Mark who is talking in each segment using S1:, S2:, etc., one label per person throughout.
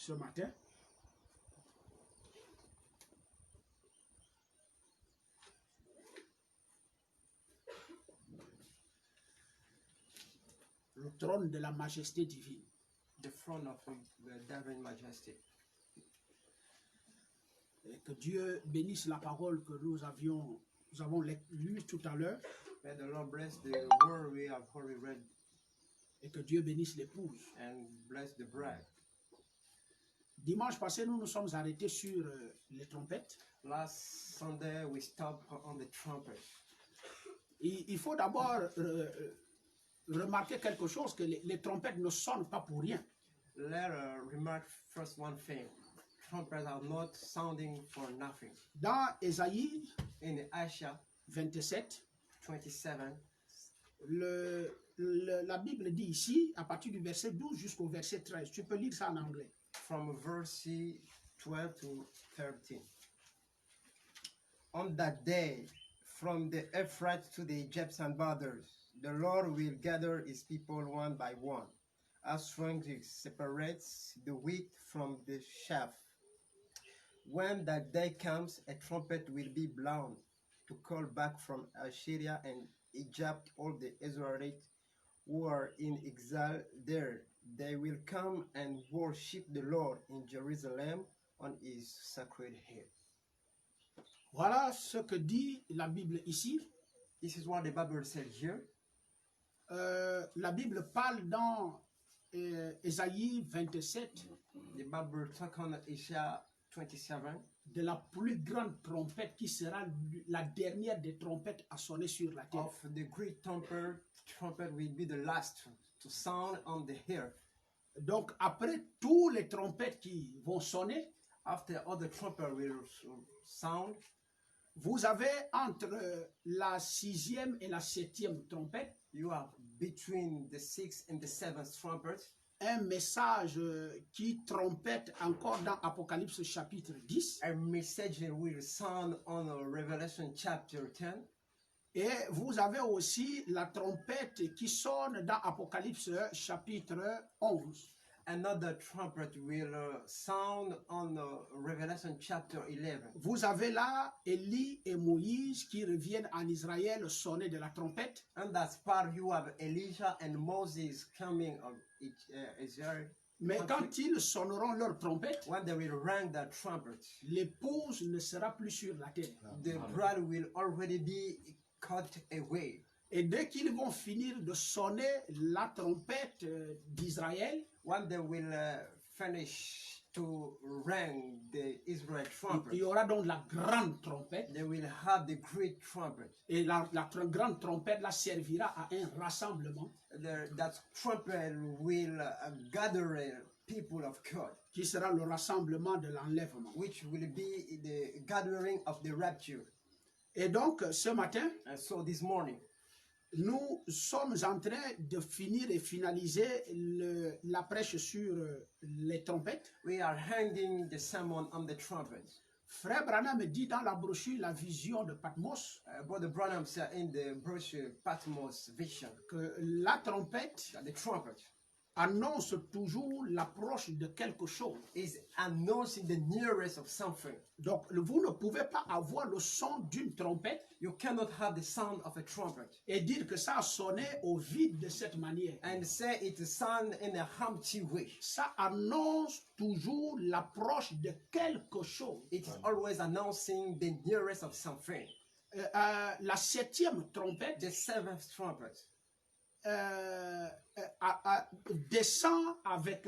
S1: ce matin. Le trône de la majesté divine.
S2: The throne of the divine majesty.
S1: Et que Dieu bénisse la parole que nous avons lue tout à l'heure.
S2: May the Lord bless the word we have already read
S1: Et que Dieu bénisse l'épouse.
S2: and bless the bride.
S1: Dimanche passé, nous nous sommes arrêtés sur les trompettes.
S2: Last Sunday we stopped on the trumpet.
S1: Il faut d'abord remarquer quelque chose, que les trompettes ne sonnent pas pour rien.
S2: Let us remark first one thing. Trumpets are not sounding for nothing.
S1: Dans Ésaïe
S2: In Isaiah
S1: 27,
S2: 27,
S1: la Bible dit ici, à partir du verset 12 jusqu'au verset 13, tu peux lire ça en anglais.
S2: from verse 12 to 13. On that day, from the Euphrates to the Egyptian borders, the Lord will gather his people one by one, as strangely separates the wheat from the chaff. When that day comes, a trumpet will be blown to call back from Assyria and Egypt all the Israelites who are in exile there. They will come and worship the Lord in Jerusalem on his sacred hill.
S1: Voilà ce que dit la Bible ici.
S2: This is what the Bible said here.
S1: La Bible parle dans Ésaïe 27
S2: The Bible talk on Isaiah 27
S1: de la plus grande trompette qui sera la dernière des trompettes à sonner sur la terre.
S2: of the great trumpet. Trumpet will be the last to sound on the hill.
S1: Donc après tous les trompettes qui vont sonner,
S2: After all the trumpet will sound,
S1: vous avez entre la 6e et la 7e trompette
S2: you have between the sixth and the seventh trumpet
S1: un message qui trompette encore dans Apocalypse chapitre 10.
S2: a message will sound on Revelation chapter 10.
S1: Et vous avez aussi la trompette qui sonne dans Apocalypse chapitre 11.
S2: Another trumpet will sound on Revelation chapter 11.
S1: Vous avez là Élie et Moïse qui reviennent en Israël sonner de la trompette.
S2: And that's part you have Elijah and Moses coming of Israel.
S1: Mais quand ils sonneront leur trompette,
S2: When they will ring that trumpet,
S1: l'épouse ne sera plus sur la terre.
S2: the bride will already be cut away.
S1: Et dès qu'ils vont finir de sonner la trompette d'Israël,
S2: When they will finish to ring the Israel
S1: il
S2: trumpet,
S1: y aura donc la grande trompette.
S2: they will have the great trumpet.
S1: Et la grande trompette là servira à un rassemblement
S2: That trumpet will gather people of God,
S1: qui sera le rassemblement de l'enlèvement.
S2: which will be the gathering of the rapture.
S1: Et donc ce matin,
S2: And so this morning,
S1: nous sommes en train de finir et finaliser la prêche sur les trompettes.
S2: we are handing the sermon on the trumpet.
S1: Frère Branham dit dans la brochure La vision de Patmos
S2: Brother Branham said in the brochure Patmos Vision
S1: que la trompette
S2: that the trumpet
S1: annonce toujours l'approche de quelque chose.
S2: is announcing the nearest of something.
S1: Donc vous ne pouvez pas avoir le son d'une trompette
S2: You cannot have the sound of a trumpet
S1: et dire que ça a sonné au vide de cette manière.
S2: and say it sound in a empty way.
S1: Ça annonce toujours l'approche de quelque chose.
S2: It is always announcing the nearest of something.
S1: La 7e trompette
S2: The seventh trumpet
S1: descend avec,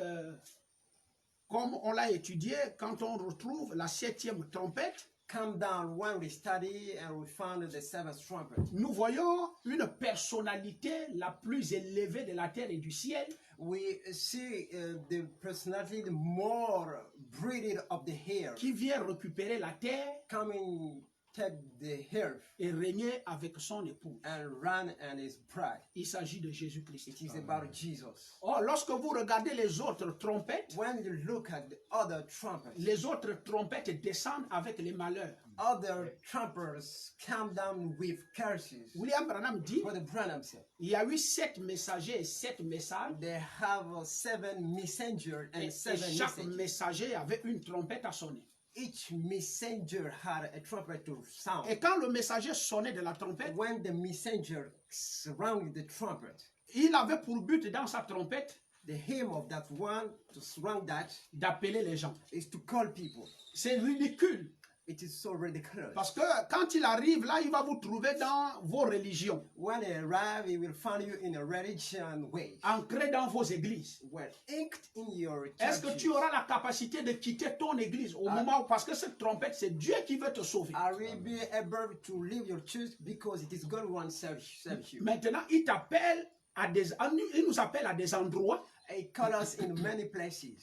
S1: comme on l'a étudié, quand on retrouve la 7e trompette,
S2: come down when we study and we found the seventh trumpet.
S1: nous voyons une personnalité la plus élevée de la terre et du ciel
S2: We see the personality, the more breathing of the hair,
S1: qui vient récupérer la terre,
S2: coming, take the earth
S1: et régner avec son époux.
S2: and run and his bride.
S1: Il s'agit de Jésus-Christ.
S2: It is about Jesus.
S1: Or, lorsque vous regardez les autres trompettes,
S2: When you look at the other trumpets,
S1: les autres trompettes descendent avec les malheurs.
S2: other trumpets come down with curses.
S1: William Branham dit,
S2: Brother Branham said,
S1: il y a eu 7 messagers et 7 messages.
S2: they have 7 messengers
S1: Et
S2: and 7
S1: chaque
S2: messages.
S1: messager avait une trompette à sonner.
S2: Each messenger had a trumpet to sound.
S1: Et quand le messager sonnait de la trompette,
S2: When the messenger surrounded the trumpet,
S1: il avait pour but dans sa trompette
S2: the aim of that one to surround that
S1: d'appeler les gens.
S2: is to call people.
S1: C'est ridicule.
S2: It is so ridiculous.
S1: Parce que quand il arrive là, il va vous trouver dans vos religions,
S2: When he arrives, he will find you in a religion way.
S1: ancré dans vos églises.
S2: Well, inked in your
S1: Est-ce que
S2: churches.
S1: tu auras la capacité de quitter ton église au moment où, parce que cette trompette, c'est Dieu qui veut te sauver.
S2: Are you be able to leave your church because it is God who wants to save you?
S1: Maintenant, il t'appelle il nous appelle à des endroits,
S2: He called us in many places.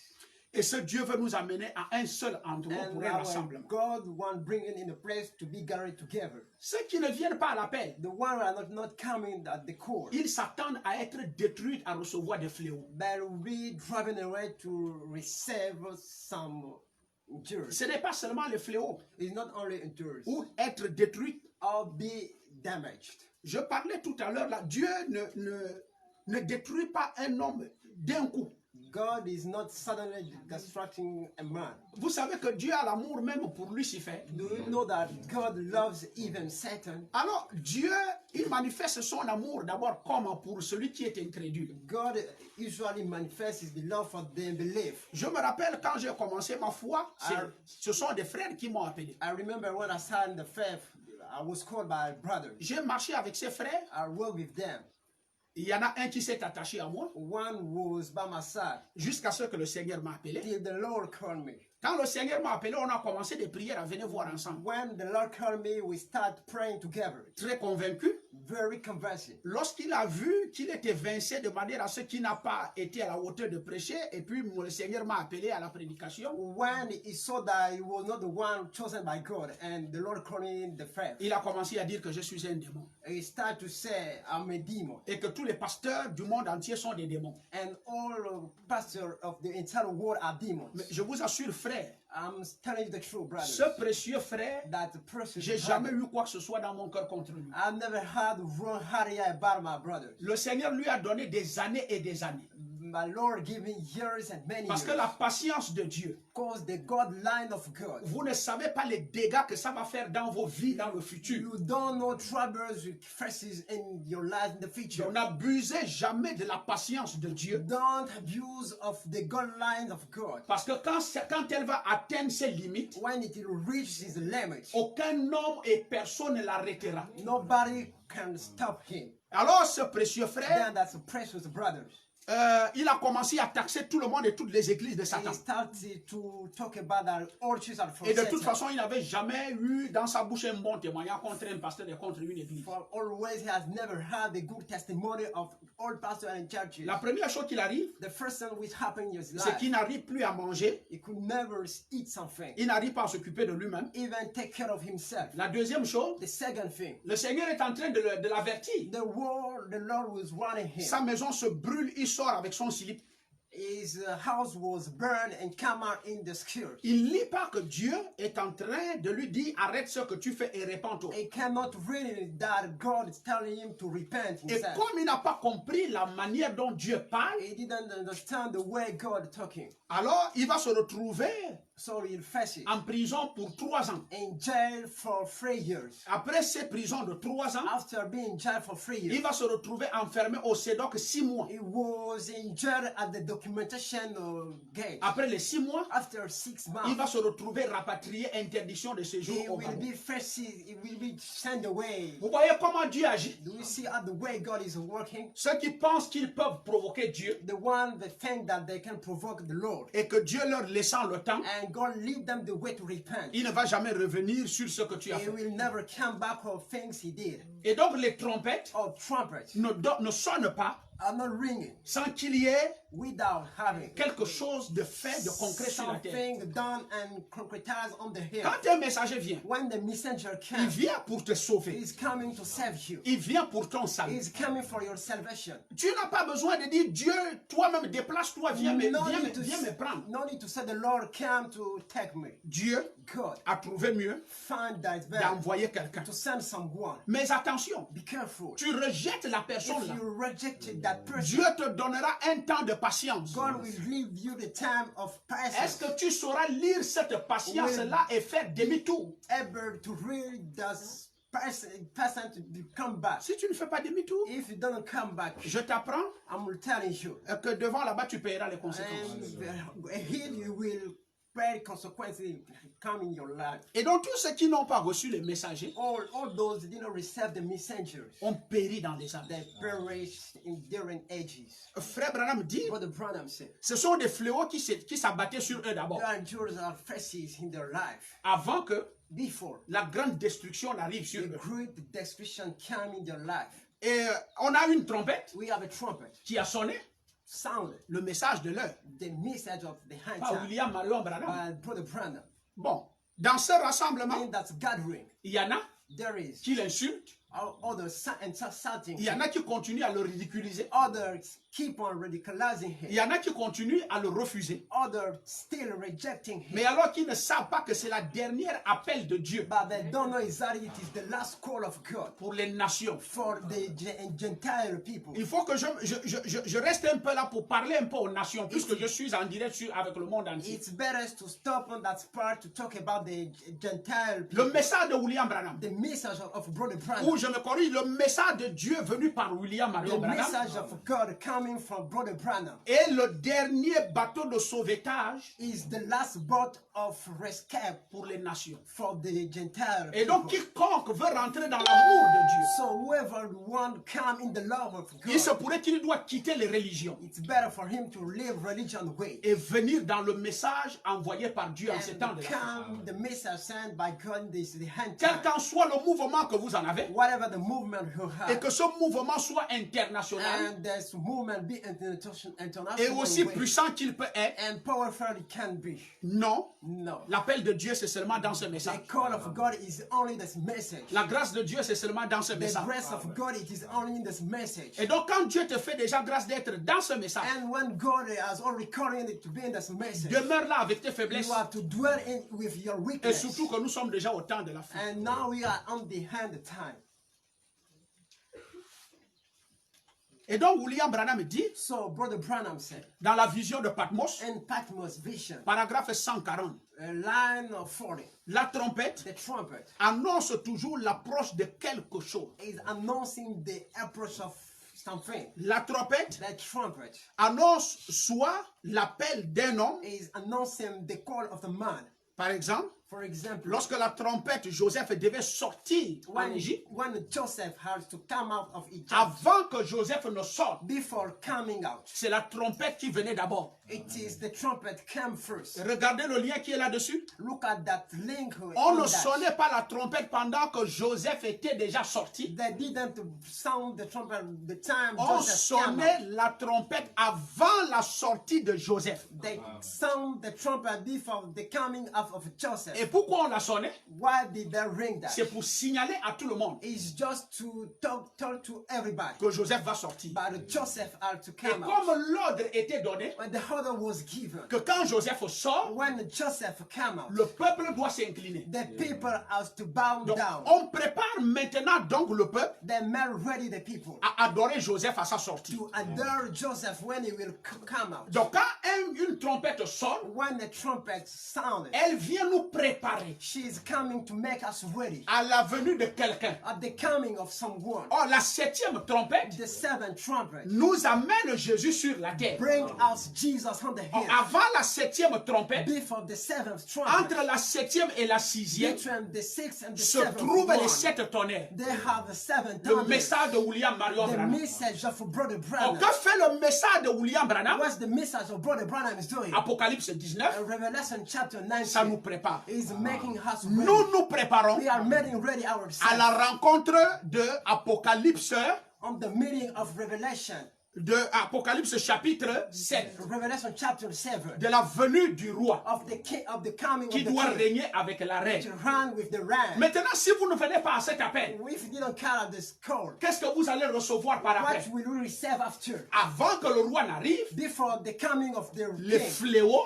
S1: et ce Dieu veut nous amener à un seul endroit
S2: And
S1: pour un
S2: now
S1: rassemblement.
S2: God wants bringing in a place to be gathered together.
S1: Ceux qui ne viennent pas à l'appel,
S2: The one who are not coming at the core,
S1: ils s'attendent à être détruits, à recevoir des fléaux.
S2: but we driving away to receive some injuries.
S1: Ce n'est pas seulement les fléaux
S2: It's not only injuries
S1: ou être détruit.
S2: or be damaged.
S1: Je parlais tout à l'heure là, Dieu ne détruit pas un homme d'un coup.
S2: God is not suddenly destructing a man.
S1: Vous savez que Dieu a l'amour même pour Lucifer.
S2: Do you know that God loves even Satan?
S1: Alors Dieu, il manifeste son amour d'abord comme pour celui qui est incrédule.
S2: God usually manifests his love for the unbelief.
S1: Je me rappelle quand j'ai commencé ma foi, ce sont des frères qui m'ont appelé.
S2: I remember when I started the faith, I was called by brothers.
S1: J'ai marché avec ces frères.
S2: I worked with them.
S1: Il y en a un qui s'est attaché à moi
S2: One was by my side
S1: jusqu'à ce que le Seigneur m'a appelé.
S2: till the Lord called me.
S1: Quand le Seigneur m'a appelé, on a commencé des prières à venir voir ensemble.
S2: When the Lord called me, we start praying together.
S1: Très convaincu.
S2: Very convincing.
S1: Lorsqu'il a vu qu'il était vincé de manière à ce qui n'a pas été à la hauteur de prêcher, et puis le Seigneur m'a appelé à la prédication,
S2: When he saw that he was not the one chosen by God and the Lord called me in the faith,
S1: il a commencé à dire que je suis un démon.
S2: he started to say, I'm a demon.
S1: Et que tous les pasteurs du monde entier sont des démons.
S2: And all pastors of the entire world are demons.
S1: Mais je vous assure, frère,
S2: I'm telling you the truth, brother.
S1: ce précieux frère,
S2: That the person
S1: j'ai jamais eu quoi que ce soit dans mon cœur contre lui.
S2: I've never had wrong idea about my brothers.
S1: Le Seigneur lui a donné des années et des années.
S2: My Lord gave me years and many
S1: Parce que
S2: years.
S1: la patience de Dieu,
S2: Because the God line of God.
S1: vous ne savez pas les dégâts que ça va faire dans vos vies dans le futur.
S2: You don't know troubles you faces in your life in the future.
S1: Donc n'abusez jamais de la patience de Dieu.
S2: Don't abuse of the God line of God.
S1: Parce que quand elle va atteindre ses limites,
S2: When it reaches its limit,
S1: aucun homme et personne ne l'arrêtera.
S2: nobody can stop him.
S1: Alors ce précieux frère,
S2: Then that's a precious brothers.
S1: il a commencé à taxer tout le monde et toutes les églises de Satan.
S2: He started to talk about that all churches are from
S1: Et de toute
S2: Satan.
S1: façon, il n'avait jamais eu dans sa bouche un bon témoignage contre un pasteur et contre une église.
S2: For always he has never had a good testimony of all pastors and churches.
S1: La première chose qu'il arrive,
S2: The first thing which happened in his
S1: c'est
S2: life,
S1: qu'il n'arrive plus à manger,
S2: he could never eat something,
S1: il n'arrive pas à s'occuper de lui-même.
S2: even take care of himself.
S1: La deuxième chose,
S2: The second thing,
S1: le Seigneur est en train de l'avertir.
S2: the Lord was warning him.
S1: Sa maison se brûle, il sort avec son slip.
S2: His house was burned and come out in the skirt.
S1: Il ne lit pas que Dieu est en train de lui dire arrête ce que tu fais et répands-toi.
S2: He cannot read that God is telling him to repent
S1: Et
S2: himself.
S1: comme il n'a pas compris la manière dont Dieu parle,
S2: He didn't understand the way God talking.
S1: alors il va se retrouver
S2: So he'll face it.
S1: en prison pour 3 ans.
S2: In jail for 3 years.
S1: Après ces prisons de 3 ans,
S2: After being in jail for 3
S1: il
S2: years,
S1: va se retrouver enfermé au CEDOC 6 mois.
S2: he was in jail at the documentation gate.
S1: Après les 6 mois,
S2: After 6
S1: il
S2: months,
S1: va se retrouver rapatrié, interdiction de séjour
S2: he
S1: au
S2: will
S1: Gabon.
S2: be faced, he will be sent away.
S1: Vous voyez comment Dieu agit?
S2: Do you see how the way God is working?
S1: Ceux qui pensent qu'ils peuvent provoquer Dieu
S2: The one that think that they can provoke the Lord.
S1: et que Dieu leur laissant le temps,
S2: And God lead them the way to repent.
S1: il ne va jamais revenir sur ce que tu as
S2: He
S1: fait.
S2: will never come back of things he did.
S1: Et donc les trompettes
S2: Or trumpets.
S1: ne sonnent pas
S2: are not ringing
S1: sans qu'il y ait
S2: without having
S1: quelque chose de fait, de concret sur la terre.
S2: something done and concretized on the hill.
S1: Quand un messager vient,
S2: When the messenger
S1: il
S2: comes,
S1: vient pour te sauver.
S2: he's coming to save you.
S1: Il vient pour ton salut.
S2: He's coming for your salvation.
S1: Tu n'as pas besoin de dire Dieu, toi-même déplace-toi, viens me prendre.
S2: No need to say the Lord come to take me.
S1: Dieu
S2: God
S1: a trouvé mieux
S2: find that it's better
S1: d'envoyer quelqu'un.
S2: to send someone.
S1: Mais attention,
S2: Be careful.
S1: tu rejettes la personne
S2: If
S1: là.
S2: you reject that person,
S1: Dieu te donnera un temps de patience.
S2: God will give you the time of
S1: Est-ce
S2: patience.
S1: que tu sauras lire cette patience-là et faire demi-tour?
S2: Able to read this person to come back.
S1: Si tu ne fais pas demi-tour,
S2: If you don't come back,
S1: je t'apprends
S2: I'm telling you,
S1: que devant là-bas, tu paieras les conséquences.
S2: and here you will pay consequences come in your life.
S1: Et donc, tous ceux qui n'ont pas reçu les messagers
S2: All those that didn't receive the messengers,
S1: ont péri dans les âmes.
S2: they perished in different ages.
S1: Frère Branham dit,
S2: Brother Branham said,
S1: ce sont des fléaux qui s'abattaient sur eux d'abord,
S2: there are jewels are faces in their life
S1: avant que
S2: before
S1: la grande destruction n'arrive sur
S2: the
S1: eux.
S2: great destruction came in their life.
S1: Et on a une trompette
S2: We have a trumpet
S1: qui a sonné
S2: sounded
S1: le message de l'heure
S2: the message of the hand
S1: par
S2: time
S1: William Marion Branham.
S2: by Brother Branham.
S1: Bon, dans ce rassemblement,
S2: In that gathering,
S1: il y en a
S2: there is
S1: qui l'insultent,
S2: others shouting,
S1: il y en a qui continuent à le ridiculiser,
S2: others keep on ridiculizing
S1: il
S2: him,
S1: y en a qui continuent à le refuser.
S2: others still rejecting him.
S1: Mais alors qu'ils ne savent pas que c'est la dernière appel de Dieu
S2: But they don't know exactly it is the last call of God
S1: pour les nations.
S2: for the Gentile people.
S1: Il faut que je reste un peu là pour parler un peu aux nations, puisque je suis en direct avec le monde entier.
S2: It's better to stop on that part to talk about the Gentile people.
S1: Le message de William Branham,
S2: The message of Brother Branham.
S1: ou je me corrige, le message de Dieu venu par William
S2: The
S1: Marion Branham,
S2: message of God coming from Brother Branham
S1: est le dernier bateau de sauvetage
S2: is the last boat of rescue
S1: pour les nations.
S2: for the Gentile
S1: Et donc,
S2: people.
S1: quiconque veut rentrer dans l'amour de Dieu,
S2: So whoever one come in the love of
S1: il se
S2: God,
S1: pourrait qu'il doit quitter les religions
S2: it's better for him to live religion way
S1: et venir dans le message envoyé par Dieu en ces temps
S2: and
S1: de la fin.
S2: come the message sent by God in this the hand
S1: Quel
S2: time.
S1: qu'en soit le mouvement que vous en avez,
S2: Whatever the movement you
S1: et
S2: have,
S1: que ce mouvement soit international
S2: and this movement be international
S1: et aussi
S2: way,
S1: puissant qu'il peut être,
S2: and powerful it can be.
S1: non.
S2: No.
S1: L'appel de Dieu, c'est seulement dans ce
S2: The
S1: message.
S2: call of God is only this message.
S1: La grâce de Dieu, c'est seulement dans ce
S2: The
S1: message.
S2: grace of God, it is only in this message.
S1: Et donc, quand Dieu te fait déjà grâce d'être dans ce message,
S2: And when God has already called it to be in this message,
S1: demeure là avec tes faiblesses.
S2: you have to dwell in with your
S1: Et
S2: weakness.
S1: surtout que nous sommes déjà au temps de la fin.
S2: And now we are on the hand time.
S1: Et donc, William Branham dit,
S2: So Brother Branham said,
S1: dans la vision de Patmos,
S2: in Patmos vision,
S1: paragraphe 140,
S2: line of 40,
S1: la trompette
S2: the trumpet
S1: annonce toujours l'approche de quelque chose.
S2: is announcing the approach of something.
S1: La trompette
S2: The trumpet
S1: annonce soit l'appel d'un homme,
S2: is announcing the call of the man.
S1: par exemple,
S2: For example,
S1: lorsque la trompette Joseph devait sortir en Égypte,
S2: when Joseph has to come out of Egypt,
S1: avant que Joseph ne sorte,
S2: before coming out,
S1: c'est la trompette qui venait d'abord.
S2: it is the trumpet came first.
S1: Regardez le lien qui est là-dessus.
S2: Look at that link.
S1: On
S2: in
S1: ne
S2: that.
S1: sonnait pas la trompette pendant que Joseph était déjà sorti.
S2: They didn't sound the trumpet the time
S1: On
S2: Joseph came
S1: sonnait
S2: out.
S1: la trompette avant la sortie de Joseph.
S2: They sound the trumpet before the coming of Joseph.
S1: Et pourquoi on la sonnait?
S2: Why did they ring that?
S1: C'est pour signaler à tout le monde
S2: It's just to talk to everybody.
S1: que Joseph va sortir.
S2: But Joseph had to
S1: Et
S2: come out.
S1: comme l'ordre était donné,
S2: When the order was given,
S1: que quand Joseph sort,
S2: when Joseph came out,
S1: le peuple doit s'incliner.
S2: the people has to bow
S1: Donc,
S2: down.
S1: on prépare maintenant donc le peuple
S2: They made ready the people
S1: à adorer Joseph à sa sortie.
S2: to adore Joseph when he will come out.
S1: Donc, quand une trompette sonne,
S2: When the trumpet sounded,
S1: elle vient nous préparer
S2: she is coming to make us ready
S1: à la venue de quelqu'un.
S2: at the coming of someone.
S1: Or, la septième trompette
S2: The seventh trumpet
S1: nous amène Jésus sur la terre.
S2: bring us Jesus on the
S1: Or,
S2: hill.
S1: avant la septième trompette,
S2: Before the seventh trumpet,
S1: entre la septième et la sixième,
S2: between the sixth and the
S1: se
S2: seventh
S1: trouvent
S2: one,
S1: les sept tonnerres.
S2: they have the seven
S1: Le
S2: thunders.
S1: message de William Marion
S2: The
S1: Branham.
S2: message of Brother
S1: Or,
S2: Branham.
S1: que fait le message de William Branham?
S2: What's the message of Brother Branham is doing?
S1: Apocalypse 19,
S2: Revelation chapter
S1: ça nous
S2: 19
S1: prépare.
S2: is making us ready.
S1: Nous nous préparons
S2: We are making ready
S1: à
S2: ourselves
S1: la rencontre de Apocalypse
S2: on the meeting of Revelation
S1: de Apocalypse chapitre 7,
S2: Revelation chapter 7,
S1: de la venue du roi
S2: of the coming
S1: qui
S2: of the
S1: doit
S2: king
S1: régner avec la
S2: to
S1: reine.
S2: run with the ram.
S1: Maintenant, si vous ne venez pas à cet appel,
S2: If you didn't carry this call,
S1: qu'est-ce que vous allez recevoir par après?
S2: what will you receive after?
S1: Avant que le roi n'arrive,
S2: Before the coming of the
S1: les
S2: king,
S1: fléaux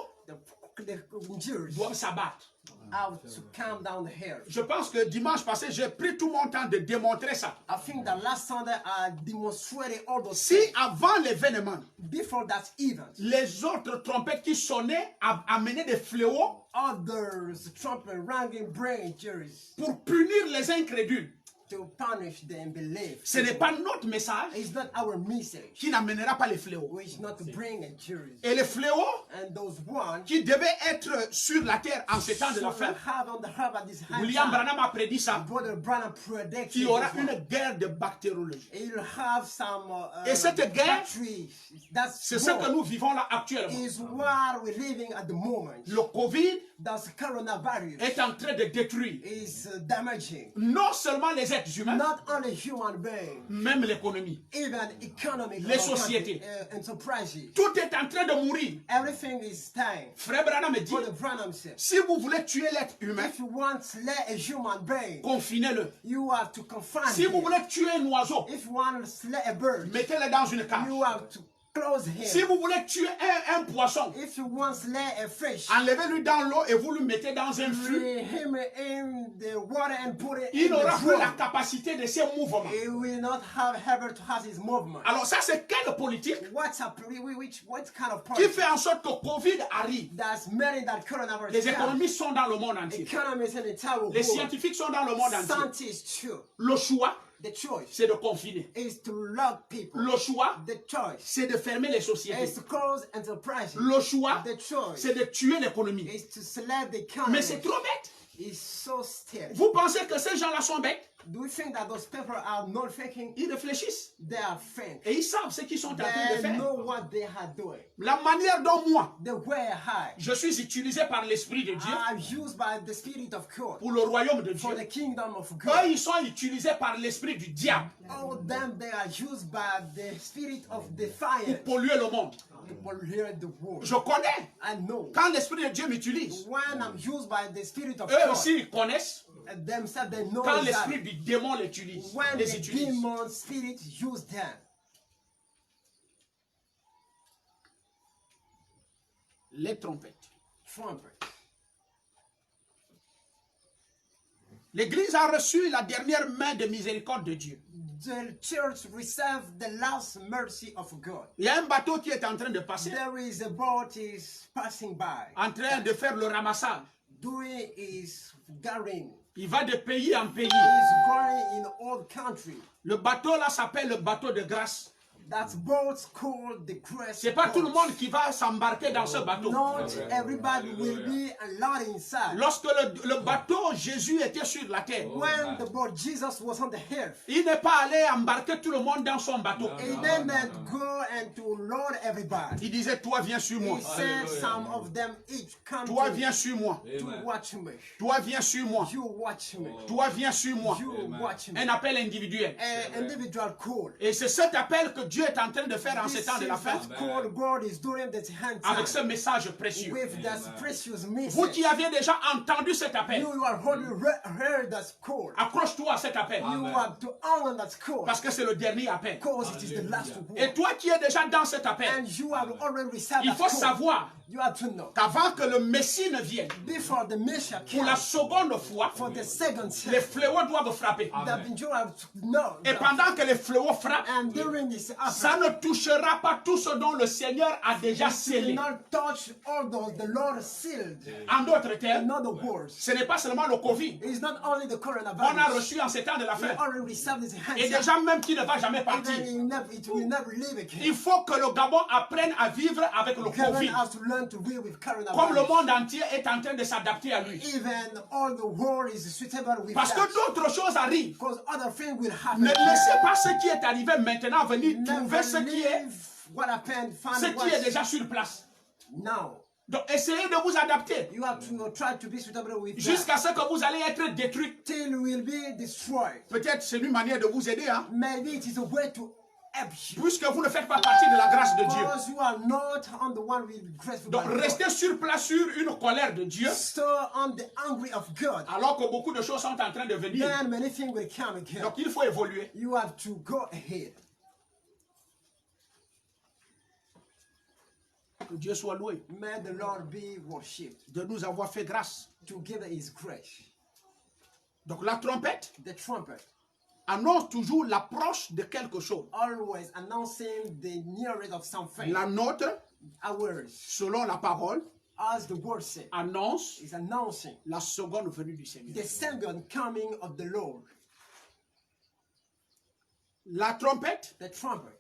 S2: the Jews
S1: doivent s'abattre.
S2: out to calm down the hair.
S1: Je pense que dimanche passé, j'ai pris tout mon temps de démontrer ça.
S2: I think that last Sunday I demonstrated all those
S1: Si
S2: things.
S1: avant l'événement,
S2: Before that event,
S1: les autres trompettes qui sonnaient amenaient des fléaux
S2: others trumpet ringing branches
S1: pour punir les incrédules,
S2: to punish the unbelief.
S1: ce n'est pas notre message
S2: It's not our message,
S1: qui n'amènera pas les fléaux.
S2: which not to bring a jury.
S1: Et les fléaux
S2: And those ones
S1: qui devaient être sur la terre en ce temps de la
S2: should
S1: fin,
S2: have on the heart at this high
S1: William
S2: time.
S1: Branham a prédit ça,
S2: Brother Branham predicted
S1: qu'il y aura
S2: this one.
S1: une guerre de bactériologie.
S2: It'll have some
S1: Et cette guerre,
S2: batteries. That's
S1: c'est ce que nous vivons là actuellement.
S2: is what we're living at the moment.
S1: Le Covid
S2: That's coronavirus
S1: est en train de détruire
S2: is damaging
S1: non seulement les êtres humains,
S2: not only human beings,
S1: même l'économie.
S2: even economic
S1: Les sociétés.
S2: enterprises.
S1: Tout est en train de mourir.
S2: Everything is dying.
S1: Frère Branham me dit,
S2: Brother Branham said,
S1: si vous voulez tuer l'être humain,
S2: if you want to let a human being,
S1: confinez-le.
S2: you have to confine
S1: Si vous
S2: him.
S1: voulez tuer un oiseau,
S2: If you want to let a bird,
S1: mettez-le dans une cage.
S2: you have to close
S1: Si
S2: him.
S1: vous voulez tuer un poisson,
S2: If you want to let a fish,
S1: enlevez-lui dans l'eau et vous le mettez dans un fût.
S2: lay him in the water and put it
S1: Il
S2: in
S1: n'aura
S2: the
S1: plus la
S2: drum.
S1: capacité de ses mouvements.
S2: He will not have able to have his movement.
S1: Alors ça, c'est quelle politique
S2: What kind of
S1: qui
S2: policy
S1: fait en sorte que Covid arrive?
S2: that's made that coronavirus?
S1: Les économistes sont dans le monde entier.
S2: Economists in the entire
S1: Les
S2: world,
S1: scientifiques sont dans le monde entier.
S2: scientists too.
S1: Le choix,
S2: The choice
S1: c'est de confiner.
S2: is to lock people.
S1: Le choix,
S2: The choice
S1: c'est de fermer les
S2: is
S1: sociétés.
S2: to close enterprises.
S1: Le choix,
S2: The choice
S1: c'est de tuer l'économie.
S2: is to select the
S1: Mais
S2: economy.
S1: c'est trop bête.
S2: It's so still.
S1: Vous pensez que ces gens-là sont bêtes?
S2: Do you think that those people are not faking?
S1: Ils réfléchissent
S2: They are fake.
S1: et ils savent ce qu'ils sont en train de
S2: They
S1: faire.
S2: know what they are doing.
S1: La manière dont moi,
S2: The way I
S1: je suis utilisé par l'Esprit de Dieu
S2: are used by the Spirit of God
S1: pour le royaume de
S2: for
S1: Dieu.
S2: the kingdom of
S1: Eux,
S2: God.
S1: ils sont utilisés par l'Esprit du diable
S2: All them they are used by the spirit of
S1: pour
S2: defiance
S1: polluer le monde.
S2: to pollute the world.
S1: Je connais.
S2: I know
S1: Quand l'Esprit de Dieu m'utilise,
S2: when I'm used by the spirit of
S1: eux
S2: God,
S1: aussi ils connaissent
S2: themselves they know
S1: quand
S2: that
S1: l'Esprit du démon les utilise.
S2: when
S1: Les
S2: the
S1: utilise.
S2: demon spirit use them.
S1: Les trompettes.
S2: Trumpet.
S1: L'Église a reçu la dernière main de miséricorde de Dieu.
S2: The church received the last mercy of God.
S1: Il y a un bateau qui est en train de passer,
S2: There is a boat is passing by,
S1: en train de faire le ramassage.
S2: doing is gathering.
S1: Il va de pays en pays.
S2: Is going in all country.
S1: Le bateau là s'appelle le bateau de grâce.
S2: That boat's called the grace.
S1: C'est pas tout le
S2: boat.
S1: monde qui va s'embarquer dans ce bateau.
S2: Not everybody will be allowed inside.
S1: Lorsque le bateau Jésus était sur la terre,
S2: When the boat Jesus was on the earth,
S1: il n'est pas allé embarquer tout le monde dans son bateau.
S2: he didn't go and to load everybody.
S1: Il disait, toi viens sur moi.
S2: He said some of them each come
S1: Toi
S2: to
S1: viens sur moi.
S2: watch me.
S1: Toi viens sur moi.
S2: You watch me.
S1: Toi viens sur moi.
S2: You watch me.
S1: Un appel individuel.
S2: An individual call.
S1: Et c'est cet appel que Dieu est en train de faire en
S2: This
S1: ces temps de la
S2: is
S1: fin
S2: that call God is doing that hand
S1: avec ce
S2: time
S1: message précieux.
S2: with that precious
S1: Vous
S2: message.
S1: qui aviez déjà entendu cet appel,
S2: You are already heard that call.
S1: accroche-toi à cet appel
S2: You have to honor that call
S1: parce que c'est le dernier appel.
S2: because it is the last
S1: Et
S2: word.
S1: toi qui es déjà dans cet appel,
S2: And you have already received
S1: il
S2: that
S1: faut
S2: call.
S1: savoir
S2: You have to know
S1: qu'avant que le Messie ne vienne,
S2: before the Messiah
S1: pour la
S2: comes
S1: seconde fois,
S2: for the second
S1: les
S2: time
S1: fléaux doivent frapper.
S2: that you have to know
S1: Et
S2: that.
S1: pendant que les fléaux frappent,
S2: And during this
S1: ça
S2: after,
S1: ne touchera pas tout ce dont le Seigneur a déjà
S2: do
S1: scellé.
S2: not touch all those the Lord sealed.
S1: En d'autres
S2: In
S1: termes,
S2: other words,
S1: ce n'est pas seulement le Covid.
S2: it's not only the
S1: On a
S2: coronavirus.
S1: reçu en ces temps de la
S2: We
S1: fin.
S2: already received this hand
S1: Et des gens même qui ne vont jamais partir.
S2: it will never leave again.
S1: Il faut que le Gabon apprenne à vivre avec le
S2: Heaven
S1: Covid.
S2: has to learn to live with
S1: Comme le
S2: coronavirus.
S1: monde entier est en train de s'adapter à lui.
S2: Even all the world is suitable with
S1: Parce que
S2: that.
S1: d'autres choses arrivent.
S2: Because other things will happen.
S1: Ne laissez pas ce qui est arrivé maintenant venir trouver
S2: Never
S1: ce qui est,
S2: leave what happened, find
S1: déjà
S2: what's
S1: sur place.
S2: now.
S1: Donc essayez de vous adapter
S2: You have to try to be suitable with that.
S1: jusqu'à ce que vous allez être détruit.
S2: Till you will be destroyed.
S1: Peut-être c'est une manière de vous aider. Hein?
S2: Maybe it is a way to help you.
S1: Puisque vous ne faites pas partie de la grâce de Dieu.
S2: Because you are not on the one with grateful
S1: Donc
S2: by God.
S1: restez sur place sur une colère de Dieu,
S2: Still on the angry of God.
S1: alors que beaucoup de choses sont en train de venir.
S2: Then many things will come again.
S1: Donc il faut évoluer.
S2: You have to go ahead.
S1: Que Dieu soit loué
S2: May the Lord be worshipped
S1: de nous avoir fait grâce.
S2: to give His grace.
S1: Donc la trompette
S2: The trumpet,
S1: annonce toujours l'approche de quelque chose.
S2: always announcing the nearest of something.
S1: La nôtre,
S2: Ours,
S1: selon la parole,
S2: as the word says,
S1: annonce
S2: is announcing
S1: la seconde venue du Seigneur.
S2: the second coming of the Lord.
S1: La trompette
S2: The trumpet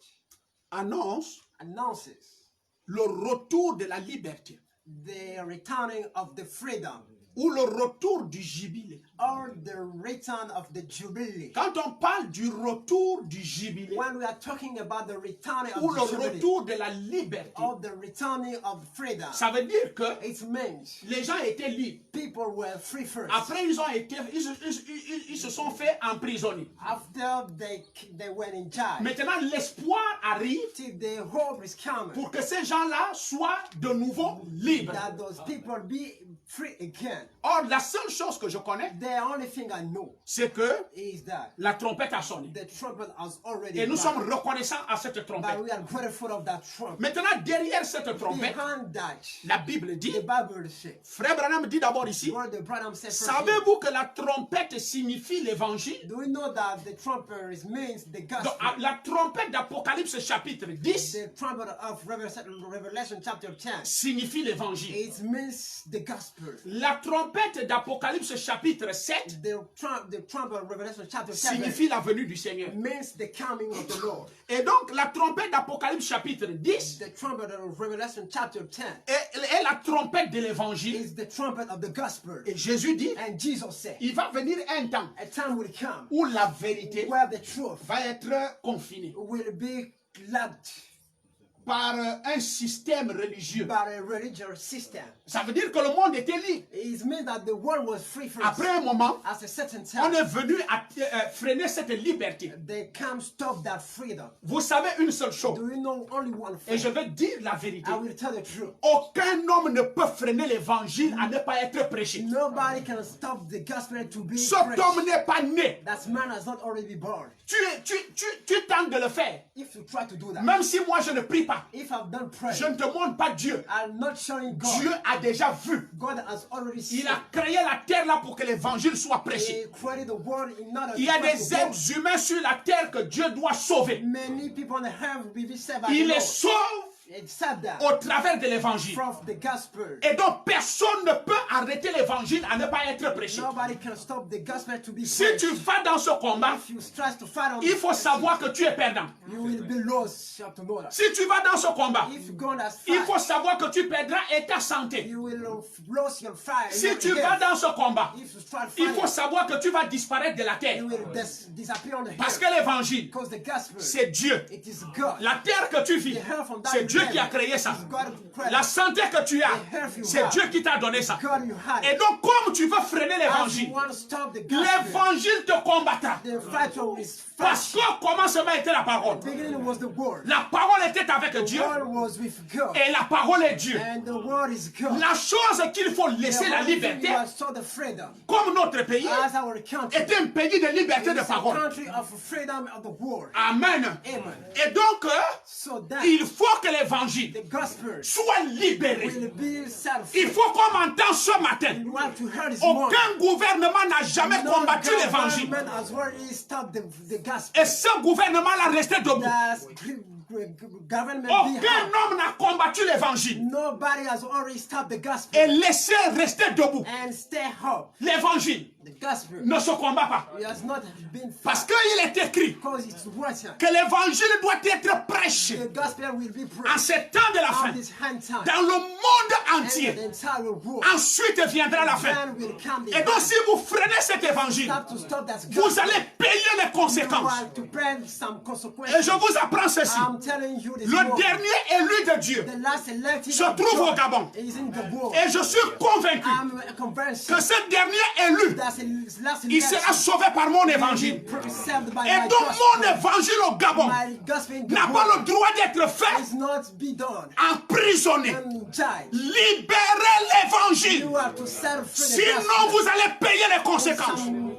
S1: annonce
S2: announces
S1: le retour de la liberté
S2: the returning of the freedom
S1: ou le retour du jubilé.
S2: or the return of the jubilee.
S1: Quand on parle du retour du jubilé
S2: When we are talking about the returning
S1: ou
S2: of
S1: le
S2: the jubilee
S1: retour de la liberté,
S2: or the returning of freedom,
S1: ça veut dire que
S2: it means
S1: les gens étaient libres.
S2: people were free first.
S1: Après, ils se sont fait emprisonner.
S2: After they went in jail,
S1: Maintenant, l'espoir arrive
S2: till the hope is coming
S1: pour que ces gens-là soient de nouveau libres.
S2: that those people be free again.
S1: Or, la seule chose que je connais,
S2: The only thing I know
S1: c'est que
S2: is that
S1: la trompette a sonné.
S2: the trumpet has already
S1: Et nous sommes
S2: blown.
S1: reconnaissants à cette
S2: But
S1: trompette.
S2: we are grateful of that trumpet.
S1: Maintenant, derrière cette trompette,
S2: Behind that,
S1: la Bible dit,
S2: the Bible says,
S1: Frère Branham dit d'abord ici,
S2: where the Branham said, first,
S1: savez-vous que la trompette signifie l'évangile?
S2: do we know that the trumpet means the
S1: Donc,
S2: gospel?
S1: la trompette d'Apocalypse chapitre 10
S2: The trumpet of Revelation chapter 10,
S1: signifie l'évangile.
S2: it means the gospel.
S1: La trompette d'Apocalypse chapitre 7
S2: The trumpet of Revelation chapter 7
S1: signifie la venue du Seigneur.
S2: means the coming of the Lord.
S1: Et donc, la trompette d'Apocalypse chapitre 10
S2: The trumpet of Revelation chapter 10
S1: est la trompette de l'évangile.
S2: is the trumpet of the gospel.
S1: Et Jésus dit,
S2: And Jesus said,
S1: il va venir un temps
S2: a time will come
S1: où la vérité
S2: where the truth
S1: va être confinée
S2: will be locked
S1: par un système religieux.
S2: by a religious system.
S1: Ça veut dire que le monde était libre.
S2: It means that the world was free first.
S1: Après un moment,
S2: At a certain
S1: on
S2: time,
S1: est venu à freiner cette liberté.
S2: they can't stop that freedom.
S1: Vous savez une seule chose,
S2: Do you know only one
S1: et
S2: thing?
S1: je vais dire la vérité.
S2: I will tell the truth.
S1: Aucun homme ne peut freiner l'évangile à ne pas être prêché.
S2: Nobody can stop the gospel to be
S1: Cet homme
S2: preached.
S1: n'est pas né.
S2: That man has not already been born.
S1: Tu tentes de le faire.
S2: If you try to do that,
S1: Même si moi je ne prie pas,
S2: if I've done prayer,
S1: je ne te montre pas Dieu.
S2: I'm not showing God.
S1: Dieu a déjà vu.
S2: God has already seen.
S1: Il a créé la terre là pour que l'évangile soit prêché.
S2: He created the world in order
S1: Il y a
S2: to preach
S1: des
S2: the gospel.
S1: êtres humains sur la terre que Dieu doit sauver.
S2: Many people on the earth will be saved by
S1: Il
S2: the
S1: les
S2: Lord.
S1: sauve
S2: Except that
S1: au travers de l'évangile.
S2: from the gospel.
S1: Et donc personne ne peut arrêter l'évangile à ne pas être prêché.
S2: Nobody can stop the gospel to be
S1: Si
S2: preached.
S1: tu vas dans ce combat,
S2: If you try to fight on
S1: il faut savoir que tu es perdant.
S2: you will be lost. You have to know that.
S1: Si tu vas dans ce combat,
S2: If you go on that
S1: il
S2: fight,
S1: faut savoir que tu perdras et ta santé.
S2: you will lose your fight.
S1: Si
S2: your
S1: tu vas
S2: health.
S1: dans ce combat,
S2: If you try to
S1: il
S2: fight,
S1: faut savoir que tu vas disparaître de la terre.
S2: you will disappear on the
S1: Parce
S2: earth.
S1: que l'évangile,
S2: Because the gospel,
S1: c'est Dieu.
S2: it is God.
S1: La terre que tu vis, c'est Dieu qui a créé ça.
S2: It's God who created
S1: La santé que tu as, c'est Dieu qui t'a donné ça.
S2: God you had
S1: Et
S2: it.
S1: donc, comme tu veux freiner
S2: As you
S1: l'évangile,
S2: want to stop the gospel,
S1: l'évangile te combattra.
S2: the fight is
S1: Parce
S2: fight.
S1: que commencement était la parole.
S2: The beginning was the word.
S1: La parole était avec
S2: The
S1: Dieu
S2: word was with God.
S1: et la parole est Dieu.
S2: And the word is God.
S1: La chose qu'il faut
S2: The
S1: laisser la
S2: only thing
S1: liberté,
S2: you have saw the freedom.
S1: comme notre pays,
S2: As our country,
S1: est un pays de liberté de
S2: it's a
S1: parole.
S2: country of freedom of the word.
S1: Amen.
S2: Amen.
S1: Et donc,
S2: So that
S1: il faut que l'évangile
S2: the gospel
S1: soit libéré.
S2: will be set
S1: Il
S2: free.
S1: faut qu'on m'entende ce matin.
S2: You have to hear this morning.
S1: Aucun gouvernement n'a jamais
S2: No
S1: combattu l'évangile.
S2: government has already stopped the gospel.
S1: Et ce gouvernement-là resté debout.
S2: That's government
S1: Aucun
S2: behind.
S1: homme n'a combattu l'évangile
S2: Nobody has already stopped the gospel
S1: et laissé rester debout.
S2: and stay up.
S1: L'évangile
S2: The gospel
S1: ne se combat pas.
S2: has not been
S1: Parce
S2: fought
S1: qu'il est écrit
S2: because it's written.
S1: que l'évangile doit être prêché
S2: The gospel will be
S1: en
S2: preached
S1: ce temps de la fin
S2: on this hand time.
S1: dans le monde
S2: And the
S1: entier.
S2: entire world.
S1: Ensuite viendra la fin.
S2: Then will come the
S1: Et donc si vous freinez cet évangile,
S2: have to stop that
S1: vous
S2: gospel.
S1: allez payer les
S2: You
S1: conséquences.
S2: have to pay some
S1: Et
S2: consequences.
S1: je vous apprends ceci.
S2: I'm I'm telling you this
S1: Le
S2: morning,
S1: dernier élu de Dieu
S2: the last elected
S1: se
S2: of
S1: trouve au
S2: God
S1: Gabon.
S2: is in Gabon.
S1: Et je suis convaincu
S2: I'm convinced
S1: que ce dernier élu,
S2: that the last
S1: il sera
S2: election
S1: sauvé par mon
S2: will be
S1: évangile.
S2: preserved by
S1: Et
S2: my
S1: donc mon
S2: gospel.
S1: évangile au Gabon
S2: My gospel in
S1: n'a pas
S2: Gabon
S1: le droit d'être fait
S2: is not be done
S1: emprisonné.
S2: and judged.
S1: Libérez l'évangile.
S2: You have to set free the
S1: Sinon,
S2: gospel.
S1: vous allez payer les conséquences.
S2: Some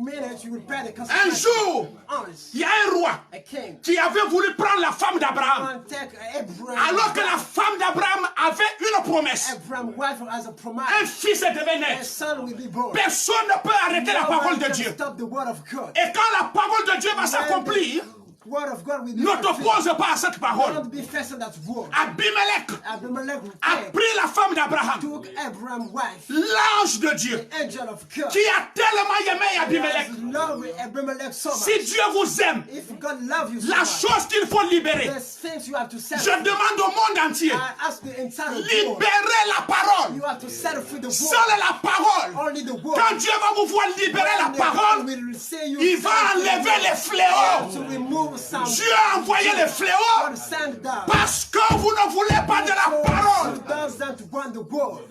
S2: minutes you will pay the
S1: Un
S2: consequences.
S1: jour,
S2: Honest.
S1: il y a un roi
S2: A king.
S1: qui avait voulu prendre la femme d'Abraham.
S2: And take Abraham.
S1: Alors que la femme d'Abraham avait une promesse.
S2: Abraham's wife as a
S1: Un
S2: promise.
S1: fils devait
S2: A
S1: naître.
S2: son will be born.
S1: Personne ne peut arrêter la parole
S2: Nobody
S1: de
S2: can
S1: Dieu.
S2: stop the word of God.
S1: Et quand la parole de Dieu va s'accomplir,
S2: The word of God will be
S1: ne t'oppose pas à cette parole.
S2: Don't be facing that word.
S1: Abimelech
S2: Abimelech
S1: a pris la femme d'Abraham,
S2: took Abraham's wife,
S1: l'ange de Dieu,
S2: the angel of God.
S1: qui a tellement aimé Abimelech.
S2: He has loved Abimelech so much.
S1: Si Dieu vous aime,
S2: If God loves you so
S1: la
S2: much,
S1: chose qu'il faut libérer,
S2: there's things you have to set
S1: je
S2: free.
S1: demande au monde entier,
S2: I ask the entire world.
S1: libérez la parole.
S2: You have to set free the word.
S1: Seule la parole.
S2: Only the word.
S1: Quand Dieu va vous voir libérer la
S2: When the
S1: parole,
S2: God will say you
S1: il va
S2: set free the
S1: enlever
S2: word.
S1: les fléaux.
S2: To remove some.
S1: Dieu a envoyé les fléaux
S2: God send down.
S1: parce que vous ne voulez pas de la parole.
S2: Who doesn't want the word?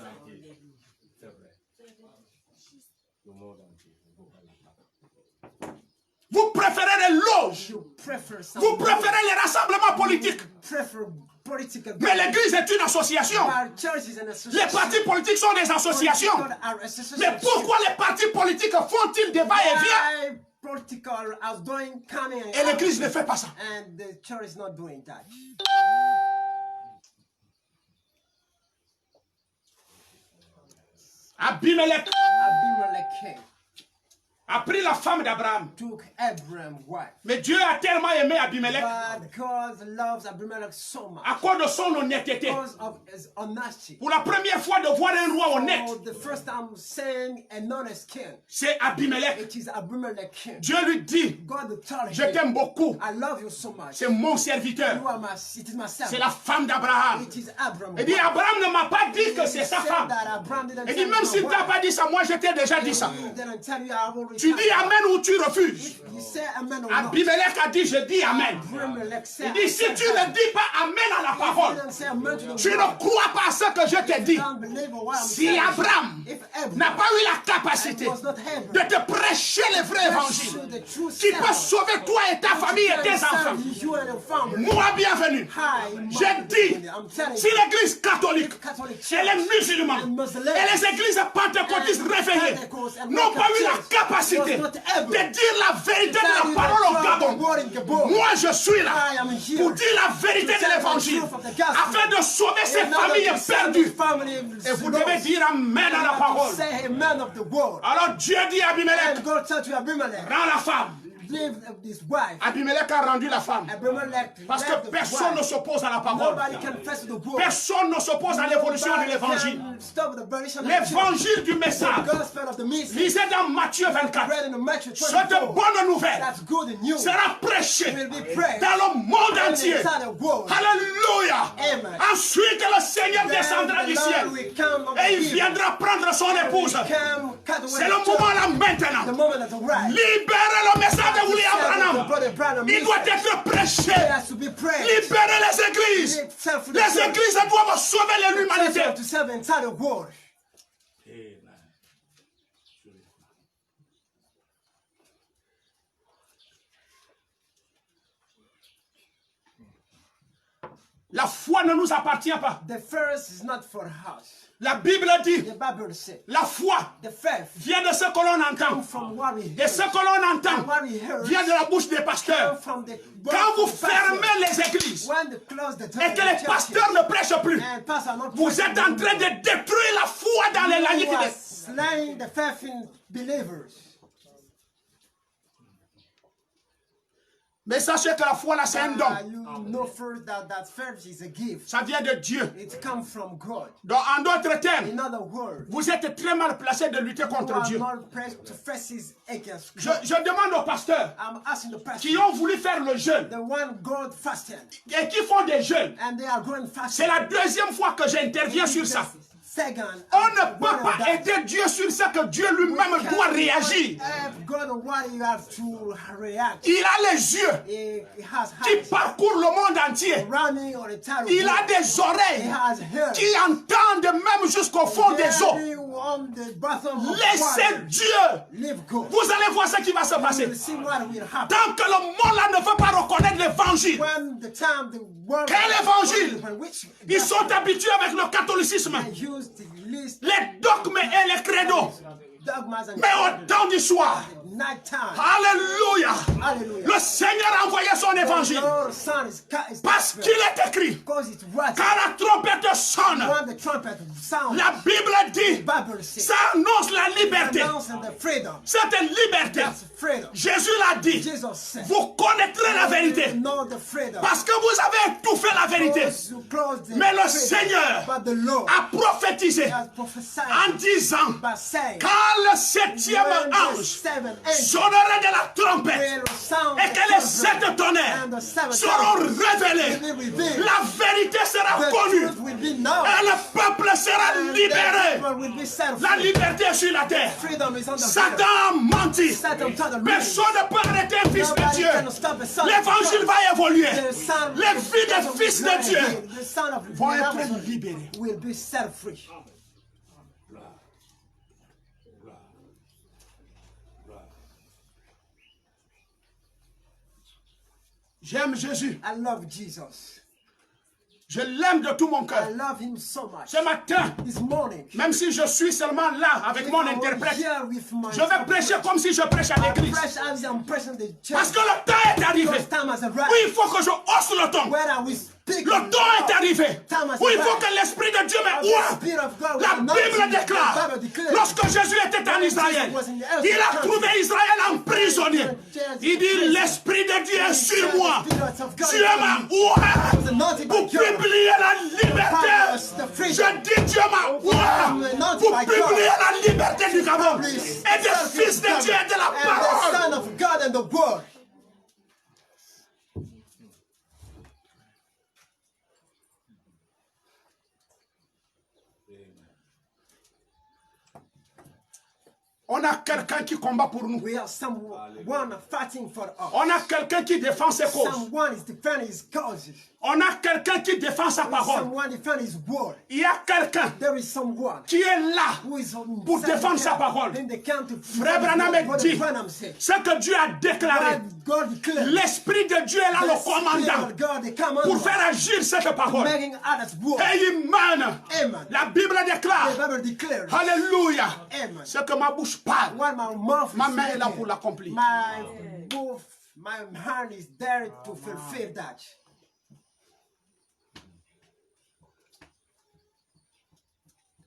S1: Vous préférez les loges.
S2: You prefer some.
S1: Vous préférez les rassemblements politiques.
S2: Prefer political.
S1: Mais l'église est une association.
S2: Our church is an association.
S1: Les partis politiques sont des associations. Mais pourquoi les partis politiques font-ils des va-et-vient
S2: Why political are doing coming and
S1: et l'église ne fait pas ça?
S2: and the church is not doing that?
S1: Abimelech
S2: Abimelech king
S1: a pris la femme d'Abraham.
S2: took Abraham's wife.
S1: Mais Dieu a tellement aimé Abimelech
S2: But God loves Abimelech so much
S1: à cause de son honnêteté.
S2: because of his honesty.
S1: Pour la première fois de voir un roi honnête,
S2: For the first time saying an honest king,
S1: c'est Abimelech.
S2: it is Abimelech king.
S1: Dieu lui dit,
S2: God told
S1: je
S2: him,
S1: t'aime beaucoup.
S2: I love you so much.
S1: C'est mon serviteur.
S2: You are my, it is my son.
S1: C'est la femme d'Abraham.
S2: It is Abraham.
S1: Il dit, Abraham ne m'a pas dit que c'est sa femme. Il dit, même s'il ne t'a pas dit ça, moi je t'ai déjà dit ça. Tu dis Amen ou tu refuses.
S2: You say amen or not.
S1: Abimelech a dit, je dis Amen.
S2: Abimelech said,
S1: Il dit, si tu ne dis pas Amen à la parole,
S2: say amen to the
S1: tu
S2: word.
S1: ne crois pas à ce que je t'ai dit.
S2: Don't believe what I'm
S1: Si
S2: saying.
S1: Abraham
S2: If Abraham
S1: n'a pas eu la capacité
S2: was not able
S1: de te prêcher le vrai évangile,
S2: to the true
S1: qui peut sauver toi et ta famille et tes enfants,
S2: you and your family.
S1: moi bienvenue. J'ai dit, si l'église catholique et les musulmans et les églises pentecôtistes réveillées n'ont pas eu la capacité de dire la vérité de la parole au Gabon, moi je suis là pour dire la vérité de l'évangile afin de sauver ces familles perdues. Et vous devez dire Amen à la parole.
S2: Say amen of the word.
S1: Alors Dieu dit à Abimelech,
S2: And God said to Abimelech,
S1: rends la femme.
S2: leave this wife.
S1: Abimelech a rendu la femme.
S2: Abimelech
S1: Parce
S2: left
S1: que
S2: the
S1: personne ne
S2: wife.
S1: s'oppose à la parole.
S2: Nobody can face the word.
S1: Personne ne s'oppose à l'évolution de
S2: Nobody
S1: l'évangile.
S2: can stop the evolution of the
S1: L'évangile du
S2: church.
S1: message.
S2: The gospel of the message.
S1: Lisez dans Matthieu 24.
S2: Read in Matthew
S1: Cette
S2: 24.
S1: bonne nouvelle
S2: That's good news.
S1: sera prêchée
S2: Will be praised
S1: dans le monde
S2: in
S1: entier.
S2: the world.
S1: Alléluia.
S2: Amen.
S1: Ensuite, le Seigneur descendra du ciel et il viendra prendre son épouse. C'est le moment là maintenant.
S2: The moment at the right.
S1: Libérez le message de William Branham. Il doit être prêché.
S2: It has to be praised.
S1: Libérez les églises. Les églises doivent sauver l'humanité.
S2: To serve the entire world.
S1: La foi ne nous appartient pas.
S2: The first is not for us.
S1: La Bible dit,
S2: The Bible says
S1: la foi
S2: the faith
S1: vient de ce que l'on entend.
S2: from what we
S1: Et
S2: hear.
S1: ce que l'on entend
S2: And what we heard
S1: vient de la bouche des pasteurs.
S2: from the
S1: Quand vous fermez les églises
S2: when they close the door
S1: et que les pasteurs ne prêchent plus,
S2: and pastor are not
S1: vous êtes en train de détruire la foi dans les
S2: you are
S1: laïcs.
S2: slaying the faith in believers.
S1: Mais sachez que la foi là, c'est un don.
S2: You know first that faith is a gift.
S1: Ça vient de Dieu.
S2: It comes from God.
S1: Donc, en d'autres termes,
S2: In other words,
S1: vous êtes très mal placé de lutter
S2: you
S1: contre
S2: are
S1: Dieu.
S2: not pressed to face his against
S1: Je
S2: God.
S1: demande aux pasteurs
S2: I'm asking the pastor,
S1: qui ont voulu faire le jeûne
S2: the one God fasted,
S1: et qui font des jeûnes.
S2: and they are going
S1: C'est
S2: fasting.
S1: la deuxième fois que j'interviens sur ça. On ne peut pas aider Dieu sur ce que Dieu lui-même doit réagir. Il a les yeux qui parcourent le monde entier. Il a des oreilles qui entendent même jusqu'au fond des eaux. Laissez Dieu. Vous allez voir ce qui va se passer. Tant que le monde là ne veut pas reconnaître l'évangile. Quel évangile? Ils sont habitués avec le catholicisme, les dogmes et les credos. Mais au temps du soir, alléluia, le Seigneur a envoyé son évangile parce qu'il est écrit, quand la trompette sonne, la Bible dit, ça annonce la liberté. Cette liberté, Jésus l'a dit, vous connaîtrez la vérité parce que vous avez étouffé la vérité. Mais le Seigneur a prophétisé en disant, quand le septième ange sonnerait de la trompette et que les sept tonnerres seront révélés, la vérité sera connue et le peuple sera libéré. La liberté est sur la terre. Satan a menti. Personne ne peut arrêter un fils de Dieu. L'évangile va évoluer. Les vies des fils de Dieu vont être libérées. J'aime Jésus.
S2: I love Jesus.
S1: Je l'aime de tout mon cœur.
S2: I love him so much.
S1: Ce matin,
S2: This morning,
S1: même si je suis seulement là avec mon interprète, je vais prêcher comme si je prêche à l'église. Parce que le temps est arrivé où il faut que je hausse le ton. Le temps est arrivé où il faut que l'Esprit de Dieu me ouvre. La Bible déclare, lorsque Jésus était en Israël, il a trouvé Israël en prisonnier. Il dit, l'Esprit de Dieu est sur moi. Dieu m'a ouvert pour publier la liberté. Je dis, Dieu m'a ouvert pour publier la liberté du Gabon et des fils de Dieu et de la parole. On a quelqu'un qui combat pour nous.
S2: We have someone fighting for us.
S1: On a quelqu'un qui défend ses causes.
S2: Someone is defending his causes.
S1: On a quelqu'un qui défend sa parole.
S2: Someone defend his word.
S1: Il y a quelqu'un
S2: There is someone
S1: qui est là
S2: who is
S1: pour défendre sa parole. Frère Branham dit ce que Dieu a déclaré. L'Esprit de Dieu est là, le commandant, pour faire agir cette parole. Amen. La Bible déclare. Alléluia. Ce que ma bouche parle, ma main est là pour l'accomplir.
S2: My hand is there to fulfill that.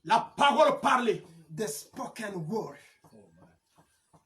S1: La parole parlée.
S2: The spoken word.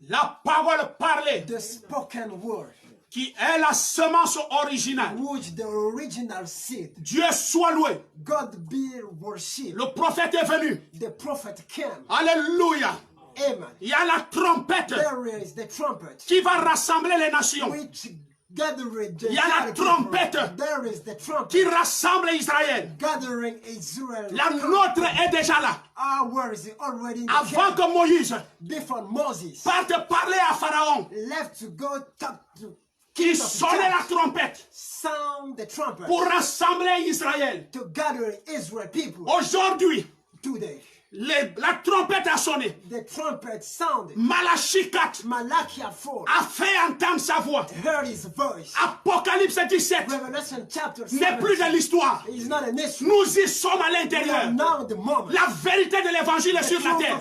S1: La parole parlée.
S2: The spoken word.
S1: Qui est la semence originale.
S2: Which the original seed.
S1: Dieu soit loué.
S2: God be worshipped.
S1: Le prophète est venu.
S2: The prophet came.
S1: Alléluia.
S2: Amen.
S1: Il y a la trompette.
S2: There is the trumpet.
S1: Qui va rassembler les nations.
S2: Which gathering the
S1: il y a la trompette.
S2: There is the trumpet.
S1: Qui rassemble Israël.
S2: Gathering Israel.
S1: La nôtre est déjà là.
S2: Ours is already in the
S1: avant que Moïse
S2: before Moses
S1: parte parler à Pharaon.
S2: Left to go talk to
S1: qui sonnait la trompette
S2: sound the trumpet
S1: pour rassembler Israël.
S2: To gather Israel people.
S1: Aujourd'hui,
S2: today,
S1: la trompette a sonné.
S2: The trumpet sounded.
S1: Malachi 4 a fait entendre sa voix.
S2: Heard his voice.
S1: Apocalypse 17 n'est plus de l'histoire. Nous y sommes à l'intérieur. La vérité de l'évangile est sur la terre.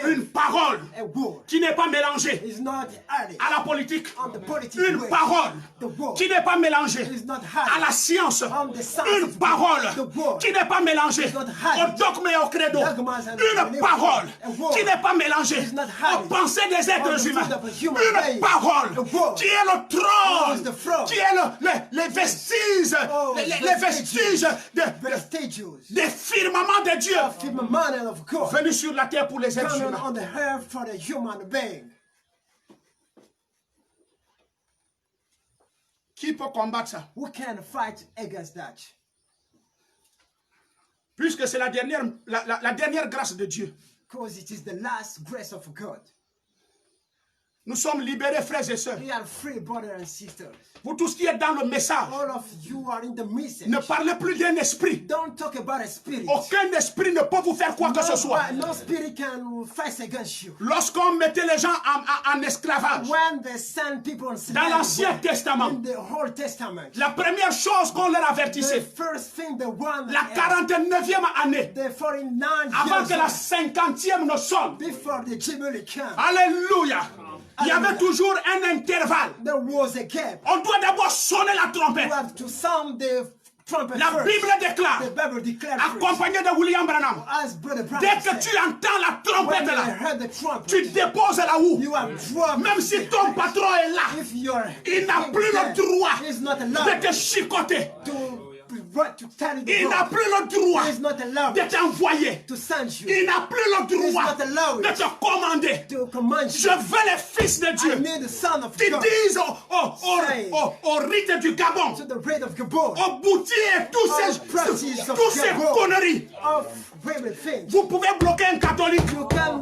S1: Une parole qui n'est pas mélangée à la politique. Une parole qui n'est pas mélangée à la science. Une parole qui n'est pas mélangée au dogme et au credo. Une parole qui n'est pas mélangée aux pensées des êtres humains. Une parole qui est le trône, qui est les vestiges, les vestiges des firmaments de Dieu venus sur la terre pour les êtres humains. Qui peut combattre ça?
S2: Who can fight against that?
S1: Puisque c'est la dernière grâce de Dieu.
S2: Because it is the last grace of God.
S1: Nous sommes libérés, frères et sœurs.
S2: We are free, brothers and sisters.
S1: Vous tous qui êtes dans le message,
S2: All of you are in the message.
S1: ne parlez plus d'un esprit.
S2: Don't talk about a spirit.
S1: Aucun esprit ne peut vous faire quoi que ce soit.
S2: No spirit can fight against you.
S1: Lorsqu'on mettait les gens en esclavage,
S2: When they send people in slavery,
S1: dans l'Ancien Testament,
S2: in the Old Testament,
S1: la première chose qu'on leur
S2: the
S1: avertissait,
S2: first thing, the one,
S1: la 49e année,
S2: the 49
S1: avant
S2: years
S1: que la 50e ne sonne,
S2: before the Jubilee came,
S1: Alléluia, il y avait toujours un intervalle.
S2: there was a gap.
S1: On doit d'abord sonner la trompette.
S2: You have to sound the trumpet
S1: La
S2: first.
S1: Bible déclare,
S2: The Bible declares
S1: accompagné de William Branham,
S2: as Brother Branham
S1: dès que
S2: said,
S1: tu entends la trompette
S2: when you
S1: là,
S2: heard the trumpet,
S1: tu déposes la houe.
S2: you have dropped.
S1: Même si ton patron est là,
S2: If your
S1: il n'a
S2: king
S1: plus le
S2: there,
S1: droit
S2: he is not
S1: de
S2: allowed
S1: te chicoter.
S2: to carry the
S1: Il n'a
S2: rope.
S1: plus le droit
S2: He is not allowed
S1: de t'envoyer.
S2: to send you,
S1: Il n'a plus le droit
S2: not allowed
S1: de te commander.
S2: to command
S1: Je
S2: you.
S1: veux les fils de
S2: I
S1: Dieu
S2: need the son of
S1: qui
S2: God
S1: disent
S2: Say.
S1: au rite du Gabon,
S2: to the rate of Gabor,
S1: au boutier et tous
S2: practice of
S1: ces
S2: Gabor.
S1: conneries.
S2: of women things.
S1: Vous pouvez bloquer un catholique.
S2: You can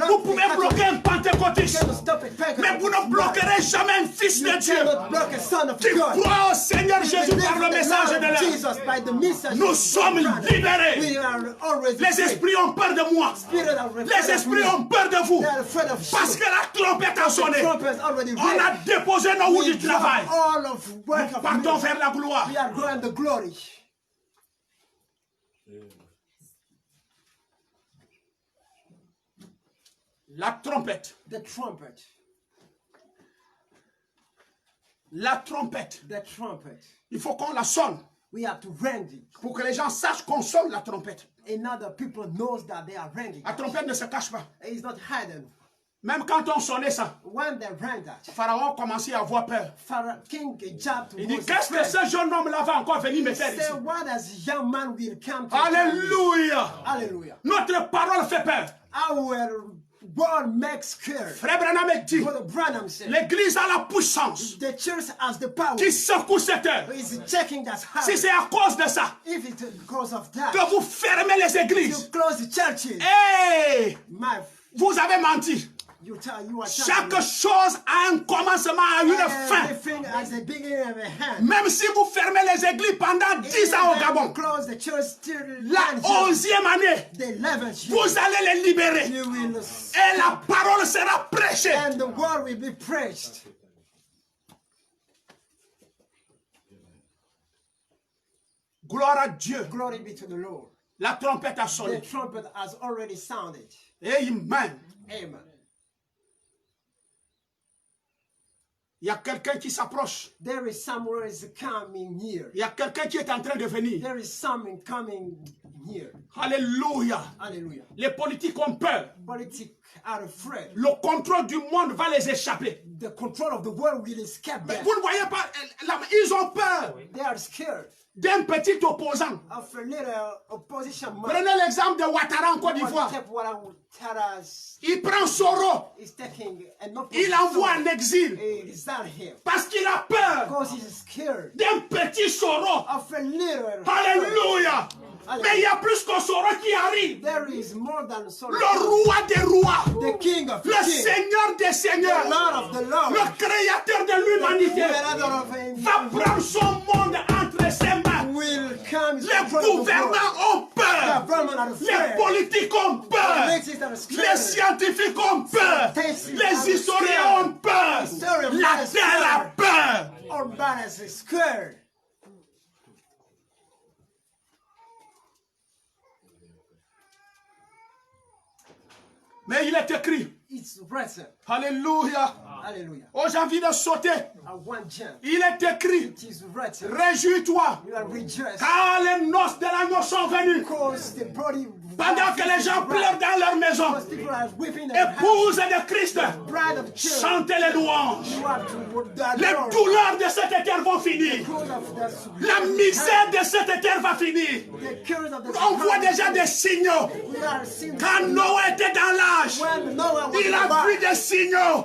S1: Vous pouvez bloquer un pentecôtiste.
S2: stop it,
S1: Mais vous ne bloquerez jamais un fils de Dieu
S2: cannot block a son of
S1: qui
S2: God.
S1: croit au Seigneur Jésus par le message de l'heure.
S2: Jesus, by the message
S1: Nous
S2: of
S1: sommes
S2: God.
S1: libérés.
S2: We are already
S1: Les
S2: free.
S1: esprits ont peur de moi.
S2: Spirit are afraid
S1: Les
S2: of
S1: esprits
S2: me.
S1: ont peur de vous.
S2: They are afraid of
S1: Parce
S2: you.
S1: que la trompette a sonné.
S2: Trumpets already
S1: On a
S2: read.
S1: déposé nos roues
S2: We
S1: du
S2: drop
S1: travail.
S2: all of work of
S1: Partons
S2: men.
S1: vers la gloire.
S2: We are going to glory.
S1: La trompette.
S2: The trumpet.
S1: La trompette.
S2: The trumpet.
S1: Il faut qu'on la sonne
S2: We have to ring it.
S1: pour que les gens sachent qu'on sonne la trompette.
S2: And other people knows that they are ringing.
S1: La trompette ne se cache pas.
S2: It's not hidden.
S1: Même quand on sonnait ça,
S2: When they rang that,
S1: Pharaon commençait à avoir peur.
S2: Pharaoh, King Egypt
S1: Il dit,
S2: was
S1: qu'est-ce que
S2: afraid.
S1: ce jeune homme-là va encore venir me faire
S2: Say,
S1: ici?
S2: what as young man will come to
S1: Alléluia.
S2: Hallelujah.
S1: Notre parole fait peur.
S2: Our word makes clear.
S1: Frère Branham dit,
S2: Brother Branham said,
S1: l'église a la puissance
S2: the church has the power.
S1: qui secoue cette heure.
S2: Is checking that house.
S1: Si c'est à cause de ça
S2: If it's because of that,
S1: que vous fermez les
S2: you
S1: églises,
S2: close the churches.
S1: hey,
S2: My,
S1: vous avez menti.
S2: you are
S1: Chaque
S2: telling
S1: chose a un commencement, a une fin.
S2: everything as a beginning of a hand.
S1: Même si vous fermez les églises pendant 10 ans au Gabon,
S2: Close the church till
S1: la 11e année,
S2: the 11th year.
S1: vous allez les libérer.
S2: You will,
S1: Et la parole sera prêchée.
S2: and the word will be preached.
S1: Gloire à Dieu.
S2: Glory be to the Lord.
S1: La trompette a
S2: The
S1: sonné.
S2: trumpet has already sounded.
S1: Amen.
S2: Amen.
S1: Il y a quelqu'un qui s'approche.
S2: There is someone is coming here.
S1: Il y a quelqu'un qui est en train de venir.
S2: There is someone coming here.
S1: Alléluia.
S2: Hallelujah.
S1: Les politiques ont peur.
S2: Politics are afraid.
S1: Le contrôle du monde va les échapper.
S2: The control of the world will escape
S1: Mais
S2: them.
S1: vous ne voyez pas, ils ont peur
S2: They are scared
S1: d'un petit opposant.
S2: of a little opposition man.
S1: Prenez l'exemple de Ouattara en Côte d'Ivoire. Il prend Soro,
S2: Is taking an
S1: il l'envoie en exil
S2: here
S1: parce qu'il a peur
S2: because he's scared
S1: d'un petit Soro.
S2: of a little.
S1: Alléluia. Mais il y a plus que Soro qui arrive.
S2: There is more than sorrow.
S1: Le roi des rois,
S2: The King of
S1: le
S2: Kings,
S1: Seigneur des
S2: the
S1: seigneurs,
S2: Lord of the Lord,
S1: le créateur de l'humanité va prendre son monde entre ses mains.
S2: will come.
S1: Les gouvernants ont peur. Les politiques ont peur. Les scientifiques ont peur. Les historiens ont peur. La terre a peur.
S2: Everybody is scared.
S1: Mais il est écrit.
S2: It's written.
S1: Alléluia.
S2: Hallelujah.
S1: Oh, j'ai envie de sauter.
S2: I want jump.
S1: Il est écrit.
S2: It is written.
S1: Réjouis-toi.
S2: You are rejoiced.
S1: Car les noces de l'agneau sont venues.
S2: Because the body.
S1: Pendant que les gens pleurent dans leur maison.
S2: Because people are weeping their
S1: Épouse de Christ.
S2: bride of Jesus.
S1: Chantez les louanges.
S2: You have to
S1: Les douleurs de cette terre vont finir.
S2: because of the
S1: La misère de cette terre va finir.
S2: the curse of the
S1: On voit déjà des signaux.
S2: we are seeing
S1: Quand Noé était dans l'âge,
S2: when Noah
S1: Il a vu des signaux.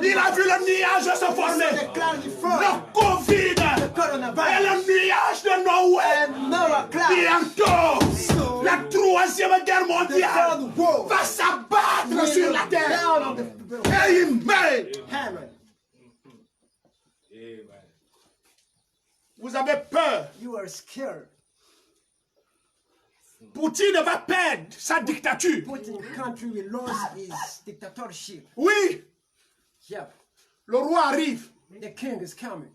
S1: Il a vu le nuage se former. Le Covid et le nuage de Noé. Bientôt, la troisième guerre mondiale va s'abattre sur la terre. Amen. Vous avez peur.
S2: You are scared.
S1: Poutine va perdre sa dictature.
S2: Putin country will lose his dictatorship.
S1: Oui.
S2: Yep.
S1: Le roi arrive.
S2: The king is coming.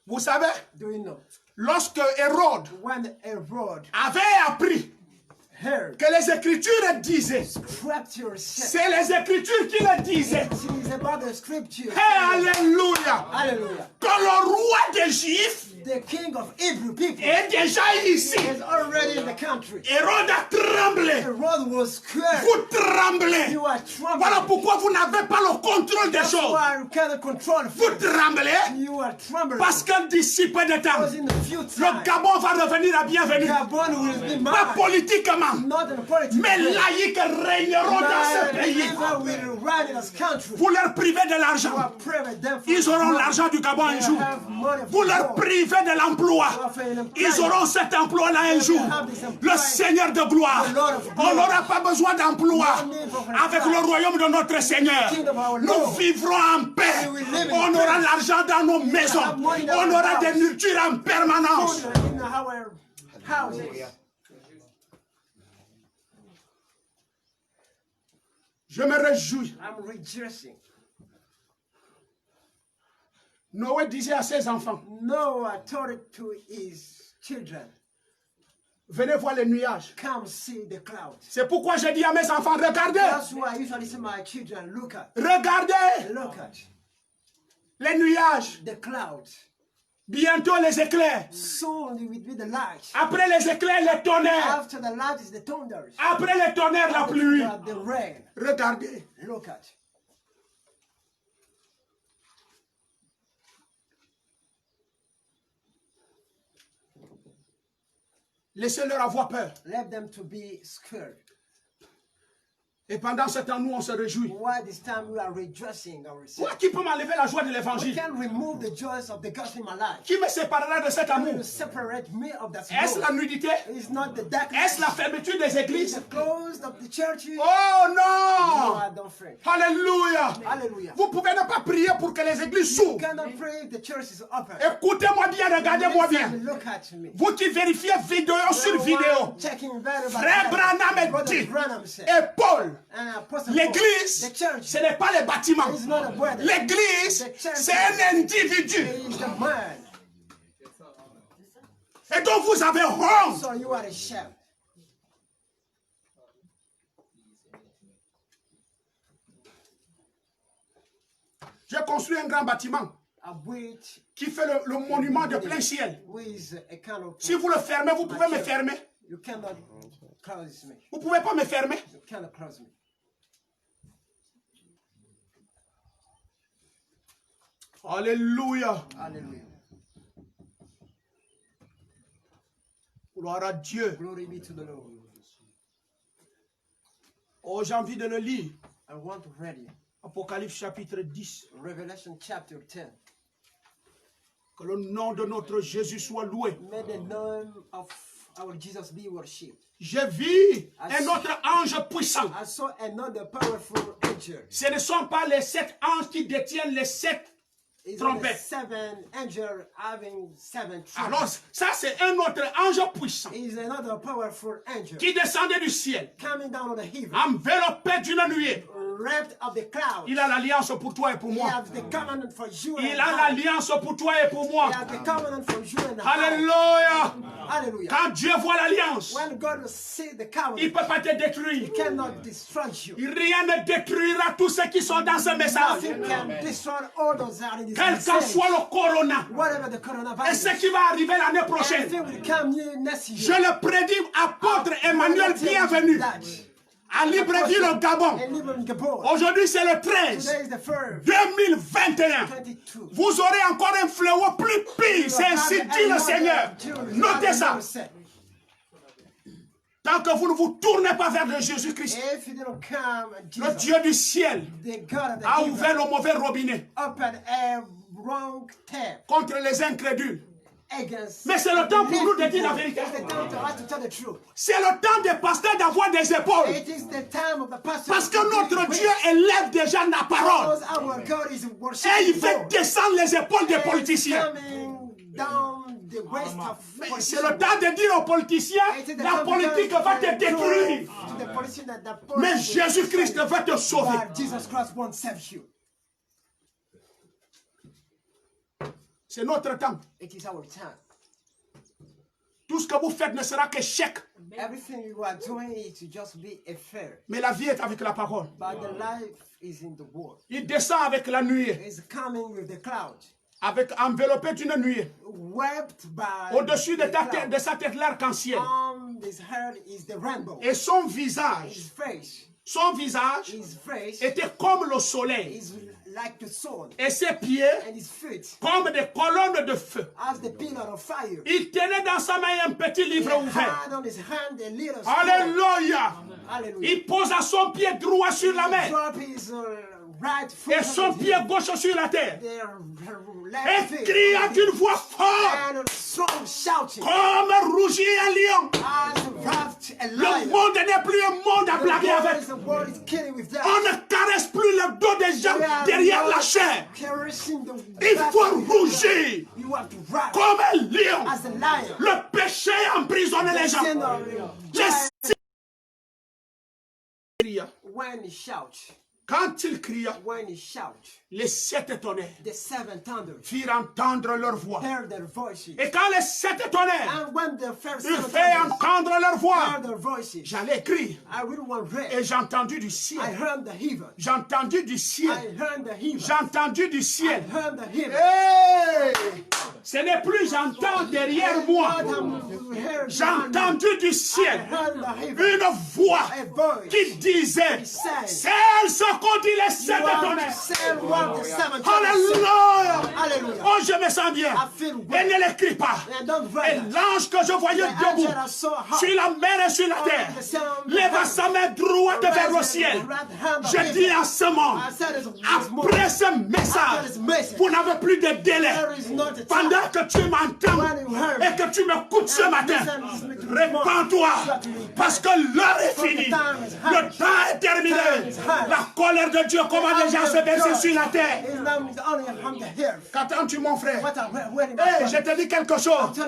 S1: Vous savez,
S2: Do you know?
S1: lorsque Hérode
S2: When Herod
S1: avait appris
S2: heard
S1: que les Écritures disaient,
S2: scripture said,
S1: c'est les Écritures qui le disaient.
S2: it is about the scripture.
S1: Hey, alléluia.
S2: Hallelujah.
S1: Que le roi des Juifs
S2: The king of Hebrew people
S1: est déjà ici.
S2: is already in the country.
S1: Hérode a tremblé.
S2: Herod was scared.
S1: Vous tremblez.
S2: You are trembling.
S1: Voilà pourquoi vous n'avez pas le contrôle des
S2: That's
S1: choses.
S2: why you cannot control
S1: Vous
S2: fear.
S1: tremblez
S2: You are trembling.
S1: parce que d'ici peu de temps,
S2: Because in the future,
S1: le Gabon va revenir à bienvenue.
S2: Gabon will be
S1: Pas
S2: mine.
S1: politiquement,
S2: Not in politics.
S1: mais laïcs régneront dans ce pays.
S2: Believer will run in this country.
S1: Vous leur privez de
S2: You
S1: l'argent.
S2: are private them for
S1: Ils auront
S2: money.
S1: l'argent du Gabon un
S2: They
S1: jour.
S2: have money
S1: Vous
S2: for
S1: leur
S2: God.
S1: privez de l'emploi. Ils auront cet emploi-là un jour. Le Seigneur de gloire. On n'aura pas besoin d'emploi. Avec le royaume de notre Seigneur, nous vivrons en paix. On aura l'argent dans nos maisons. On aura des nourritures en permanence.
S2: In our houses.
S1: Je me réjouis.
S2: I'm rejoicing.
S1: Noé disait à ses enfants,
S2: Noah told it to his children,
S1: venez voir les nuages.
S2: come see the clouds.
S1: C'est pourquoi j'ai dit à mes enfants, regardez,
S2: That's why I usually say my children, look at
S1: les nuages.
S2: the clouds.
S1: Bientôt les éclairs.
S2: Soon it will be the light.
S1: Après les éclairs, les tonnerres.
S2: After the light is the thunders.
S1: Après les tonnerres, la pluie.
S2: After the rain.
S1: Regardez.
S2: Look at.
S1: Laissez-leur avoir peur.
S2: Let them to be scared.
S1: Et pendant ce temps, nous, on se réjouit.
S2: Why this time we are rejoicing ourselves?
S1: Quoi qui peut m'enlever la joie de
S2: We
S1: l'évangile?
S2: can remove the joys of the gospel in my life.
S1: Qui me séparera de cet amour?
S2: To separate me of that
S1: Est-ce la
S2: love.
S1: nudité?
S2: It's not the darkness.
S1: Est-ce la fermeture des
S2: It's
S1: églises?
S2: the close of the churches.
S1: Oh
S2: No,
S1: non!
S2: I don't pray.
S1: Alléluia!
S2: Hallelujah.
S1: Vous pouvez ne pas prier pour que les églises
S2: You
S1: s'ouvrent.
S2: cannot pray if the church is open.
S1: Écoutez-moi bien, regardez-moi bien.
S2: Listen, look at me.
S1: Vous qui vérifiez vidéo sur vidéo.
S2: Checking better by
S1: Frère
S2: better.
S1: Branham
S2: Brother
S1: dit,
S2: Branham said,
S1: et Paul,
S2: and Apostle Paul,
S1: l'église,
S2: the church
S1: ce n'est pas les bâtiments.
S2: is not a building.
S1: L'église, c'est un individu.
S2: It is the man.
S1: Et donc vous avez honte.
S2: So you are ashamed.
S1: J'ai construit un grand bâtiment
S2: A witch
S1: qui fait le monument de plein ciel.
S2: with a kind of.
S1: Si vous le fermez, vous pouvez me fermer.
S2: You cannot close me.
S1: Vous pouvez pas me fermer.
S2: You cannot close me.
S1: Alléluia.
S2: Hallelujah.
S1: Gloire à Dieu.
S2: Glory be to the Lord.
S1: Oh, j'ai envie de le lire.
S2: I want to read it.
S1: Apocalypse chapitre 10.
S2: Revelation chapter 10.
S1: Que le nom de notre Jésus soit loué.
S2: May the name of our Jesus be worshipped.
S1: J'ai vu un autre ange puissant.
S2: I saw another powerful angel.
S1: Ce ne sont pas les 7 anges qui détiennent les 7
S2: It's only
S1: trompettes.
S2: 7 angels having 7
S1: Alors,
S2: trumpets.
S1: ça c'est un autre ange puissant
S2: Is another powerful angel
S1: qui descendait du ciel,
S2: coming down on the heaven,
S1: enveloppé d'une nuée.
S2: wrapped of the cloud.
S1: Il a l'alliance pour toi et pour
S2: He
S1: moi.
S2: has the covenant for you
S1: Il
S2: and
S1: a
S2: I.
S1: l'alliance pour toi et pour moi.
S2: He has the covenant for you and I.
S1: Alléluia.
S2: Hallelujah.
S1: Quand Dieu voit l'alliance,
S2: When God will see the
S1: il
S2: covenant,
S1: ne peut pas te détruire.
S2: He cannot destroy you.
S1: Rien ne détruira tous ceux qui sont dans ce message.
S2: Nothing can destroy all those that are in this
S1: Quel qu'en
S2: message.
S1: soit le corona
S2: Whatever the
S1: et
S2: coronavirus,
S1: ce qui va arriver l'année prochaine,
S2: everything will come here next year.
S1: je le prédis, apôtre Emmanuel, bienvenue à Libreville au Gabon.
S2: And live in Gabon.
S1: Aujourd'hui c'est le 13
S2: Today is the first
S1: 2021.
S2: 22.
S1: Vous aurez encore un fléau plus pire, c'est ainsi dit le Seigneur. Notez ça. Tant que vous ne vous tournez pas vers le Jésus-Christ,
S2: if you don't come,
S1: le
S2: Jesus,
S1: Dieu du ciel
S2: the God of the
S1: a
S2: heaven,
S1: ouvert le mauvais robinet
S2: open a wrong tap
S1: contre les incrédules.
S2: against.
S1: Mais c'est le temps pour nous de dire la vérité.
S2: It's the time to us to tell the truth.
S1: C'est le temps des pasteurs d'avoir des épaules.
S2: It is the time of the pastor.
S1: Parce que notre Dieu élève déjà la parole.
S2: Because our God is
S1: Et il fait descendre les épaules des politiciens. C'est le temps de dire aux politiciens, la politique va te détruire. Mais Jésus-Christ va te sauver. C'est notre temps.
S2: It is our time.
S1: Tout ce que vous faites ne sera qu'échec.
S2: Everything you are doing is to just be a fair.
S1: Mais la vie est avec la parole.
S2: But the life is in the word.
S1: Il descend avec la nuée.
S2: It's coming with the cloud.
S1: Avec enveloppé d'une nuée.
S2: Wept by
S1: Au-dessus de sa tête l'arc-en-ciel.
S2: his head is the rainbow.
S1: Et son visage,
S2: His face,
S1: était comme le soleil.
S2: is like the sun,
S1: Et ses pieds
S2: and his feet
S1: comme des colonnes de feu.
S2: as the pillar of fire.
S1: Il tenait dans sa main un petit livre
S2: He
S1: ouvert.
S2: had on his hand a little scroll.
S1: Alléluia.
S2: Hallelujah.
S1: Il posa son pied droit sur la mer
S2: Drop his right foot
S1: et son
S2: on his
S1: pied
S2: hip,
S1: gauche sur la terre.
S2: their
S1: Et
S2: left feet
S1: cria
S2: on
S1: d'une
S2: his-
S1: voix forte
S2: and strong shouting
S1: comme rougit un lion.
S2: as wrapped a
S1: Le
S2: lion.
S1: monde n'est plus un monde à blaguer avec.
S2: The world is killing with that.
S1: On ne caresse plus le dos des gens derrière la chair.
S2: Caressing the
S1: Il
S2: back
S1: faut
S2: of the
S1: rougir
S2: body. You have to rap
S1: comme un lion.
S2: as a lion.
S1: Le péché emprisonne les gens.
S2: Sinner, when he shouts,
S1: Quand il cria,
S2: when he shouts,
S1: les 7 tonnerres
S2: the seven thunders
S1: firent entendre leur voix.
S2: heard their voices.
S1: Et quand les 7 tonnerres
S2: And when the first
S1: ils
S2: seven
S1: firent
S2: thunders
S1: entendre leur voix,
S2: heard their voices,
S1: j'allais crier.
S2: I really want
S1: Et
S2: red.
S1: j'ai entendu du
S2: I
S1: ciel.
S2: heard the heaven.
S1: J'ai entendu du
S2: I
S1: ciel.
S2: heard the heaven.
S1: J'ai entendu du
S2: I
S1: ciel.
S2: heard the heaven.
S1: Hey! Ce n'est plus j'entends derrière moi. J'ai entendu du ciel une voix qui disait, celles sont contre les 7 tonnerres. Alléluia. Oh, je me sens bien. Et ne l'écris pas. Et l'ange que je voyais debout sur la mer et sur la terre leva sa main droite vers le ciel. Je dis en ce moment, après ce message, vous n'avez plus de délai. Pendant que tu m'entends et que tu m'écoutes ce matin, répands-toi parce que l'heure est finie. Le temps est terminé. La colère de Dieu commence déjà à se verser sur la terre. Qu'attends-tu, mon frère? Hey, je te dis quelque chose.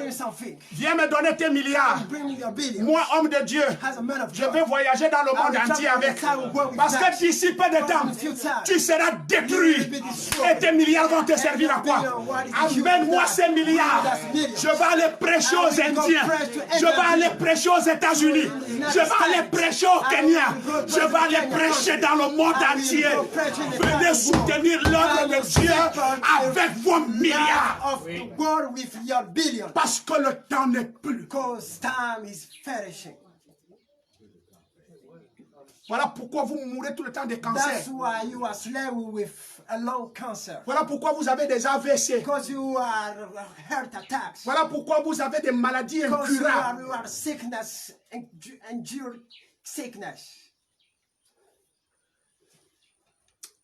S1: Viens me donner tes milliards. Moi, homme de Dieu, je vais voyager dans le monde entier avec. Parce que d'ici peu de temps, tu seras détruit. Et tes milliards vont te servir à quoi? Amène-moi ces milliards. Je vais aller prêcher aux Indiens. Je vais aller prêcher aux États-Unis. Je vais aller prêcher au Kenya. Je vais aller prêcher dans le monde entier. Venez soutenir l'œuvre de Dieu avec vos milliards. Parce que le temps n'est plus. Voilà pourquoi vous mourrez tout le temps de cancer.
S2: That's why you are slain with a lung cancer.
S1: Voilà pourquoi vous avez des AVC.
S2: Because you are heart attacks.
S1: Voilà pourquoi vous avez des maladies incurables.
S2: You are sickness, endure sickness.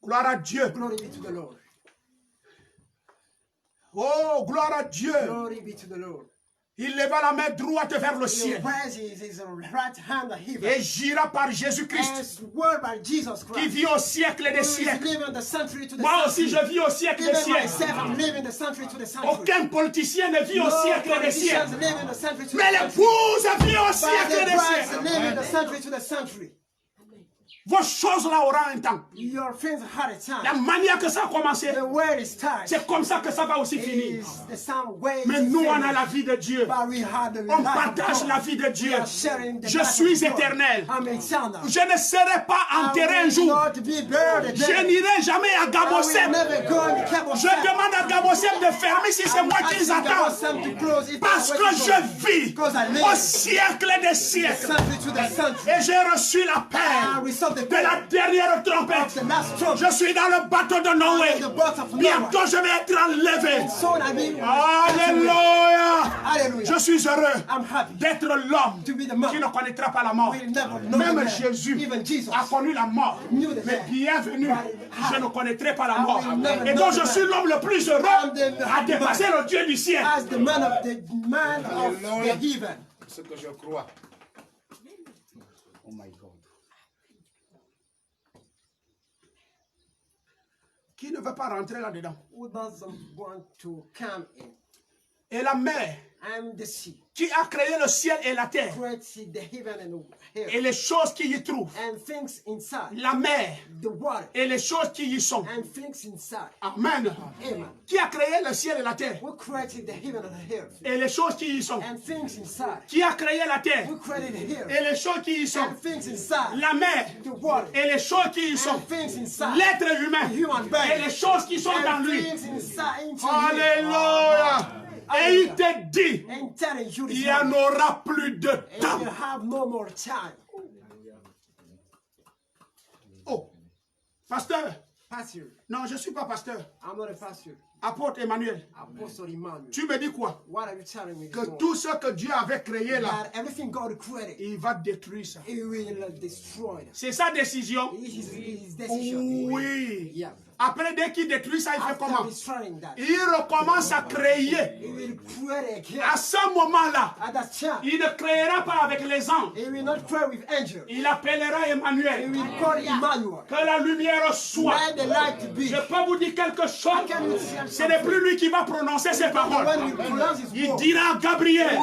S1: Gloire à Dieu.
S2: Glory be to the Lord.
S1: Oh, gloire à Dieu.
S2: Glory be to the Lord.
S1: Il leva la main droite vers le ciel et gira par Jésus-Christ qui vit au siècle des siècles. Moi aussi je vis au siècle des siècles. Aucun politicien ne vit au siècle des siècles. Mais l'épouse vit au siècle des siècles. Vos choses-là auront un temps. La manière que ça a commencé, c'est comme ça que ça va aussi finir. Mais nous, on a la vie de Dieu. On partage la vie de Dieu. Je suis éternel. Je ne serai pas enterré un jour. Je n'irai jamais à Gabosem. Je demande à Gabosem de fermer si c'est moi qui les attends. Parce que je vis au siècle des siècles. Et j'ai reçu la paix. de la dernière trompette. Je suis dans le bateau de Noé. Bientôt je vais être enlevé. Alléluia. Je suis heureux d'être l'homme qui ne connaîtra pas la mort. Même Jésus a connu la mort. Mais bienvenue, je ne connaîtrai pas la mort. Et donc je suis l'homme le plus heureux à dépasser le Dieu du ciel.
S3: Ce que je crois. Oh my God.
S1: Qui ne veut pas rentrer là-dedans?
S2: Who doesn't want to come in?
S1: Et la mer
S2: And the sea.
S1: Qui a créé le ciel et la terre
S2: Created the heaven and the earth.
S1: et les choses qui y trouvent,
S2: And things inside.
S1: la mer
S2: The water.
S1: et les choses qui y sont.
S2: And things inside.
S1: Amen.
S2: Amen.
S1: Qui a créé le ciel et la terre
S2: Who created the heaven and the earth.
S1: et les choses qui y sont.
S2: And things inside.
S1: Qui a créé la terre
S2: Who created the earth.
S1: et les choses qui y sont.
S2: And things inside.
S1: La mer
S2: The water.
S1: et les choses qui y sont.
S2: And things inside.
S1: L'être humain
S2: The human being.
S1: et les choses qui sont dans
S2: And
S1: lui.
S2: things inside into
S1: Alléluia. Et il te dit,
S2: And telling you
S1: il
S2: this
S1: n'y en
S2: morning,
S1: aura plus de
S2: and
S1: temps.
S2: you have no more time.
S1: Oh, pasteur.
S2: Pastor,
S1: Non, je ne suis pas pasteur.
S2: I'm not a pastor.
S1: Apôtre Emmanuel,
S2: Apostle Emmanuel.
S1: tu me dis quoi?
S2: What are you telling me?
S1: Que
S2: this morning?
S1: tout ce que Dieu avait créé là,
S2: That everything God created,
S1: il va détruire ça.
S2: He will destroy them.
S1: C'est sa décision?
S2: His decision.
S1: Oui.
S2: Yeah.
S1: Après, dès qu'il détruit ça, il fait
S2: After
S1: comment?
S2: destroying that,
S1: Il recommence à créer.
S2: He will create again.
S1: À ce moment-là,
S2: At that time,
S1: il ne créera pas avec les anges.
S2: He will not pray with angels.
S1: Il appellera
S2: He
S1: Emmanuel.
S2: will call Emmanuel.
S1: Que la lumière soit.
S2: Let the light be.
S1: Je peux vous dire quelque chose.
S2: Can you tell
S1: Ce n'est plus lui qui va prononcer ces paroles.
S2: When we pronounce His
S1: Il
S2: word,
S1: dira à Gabriel,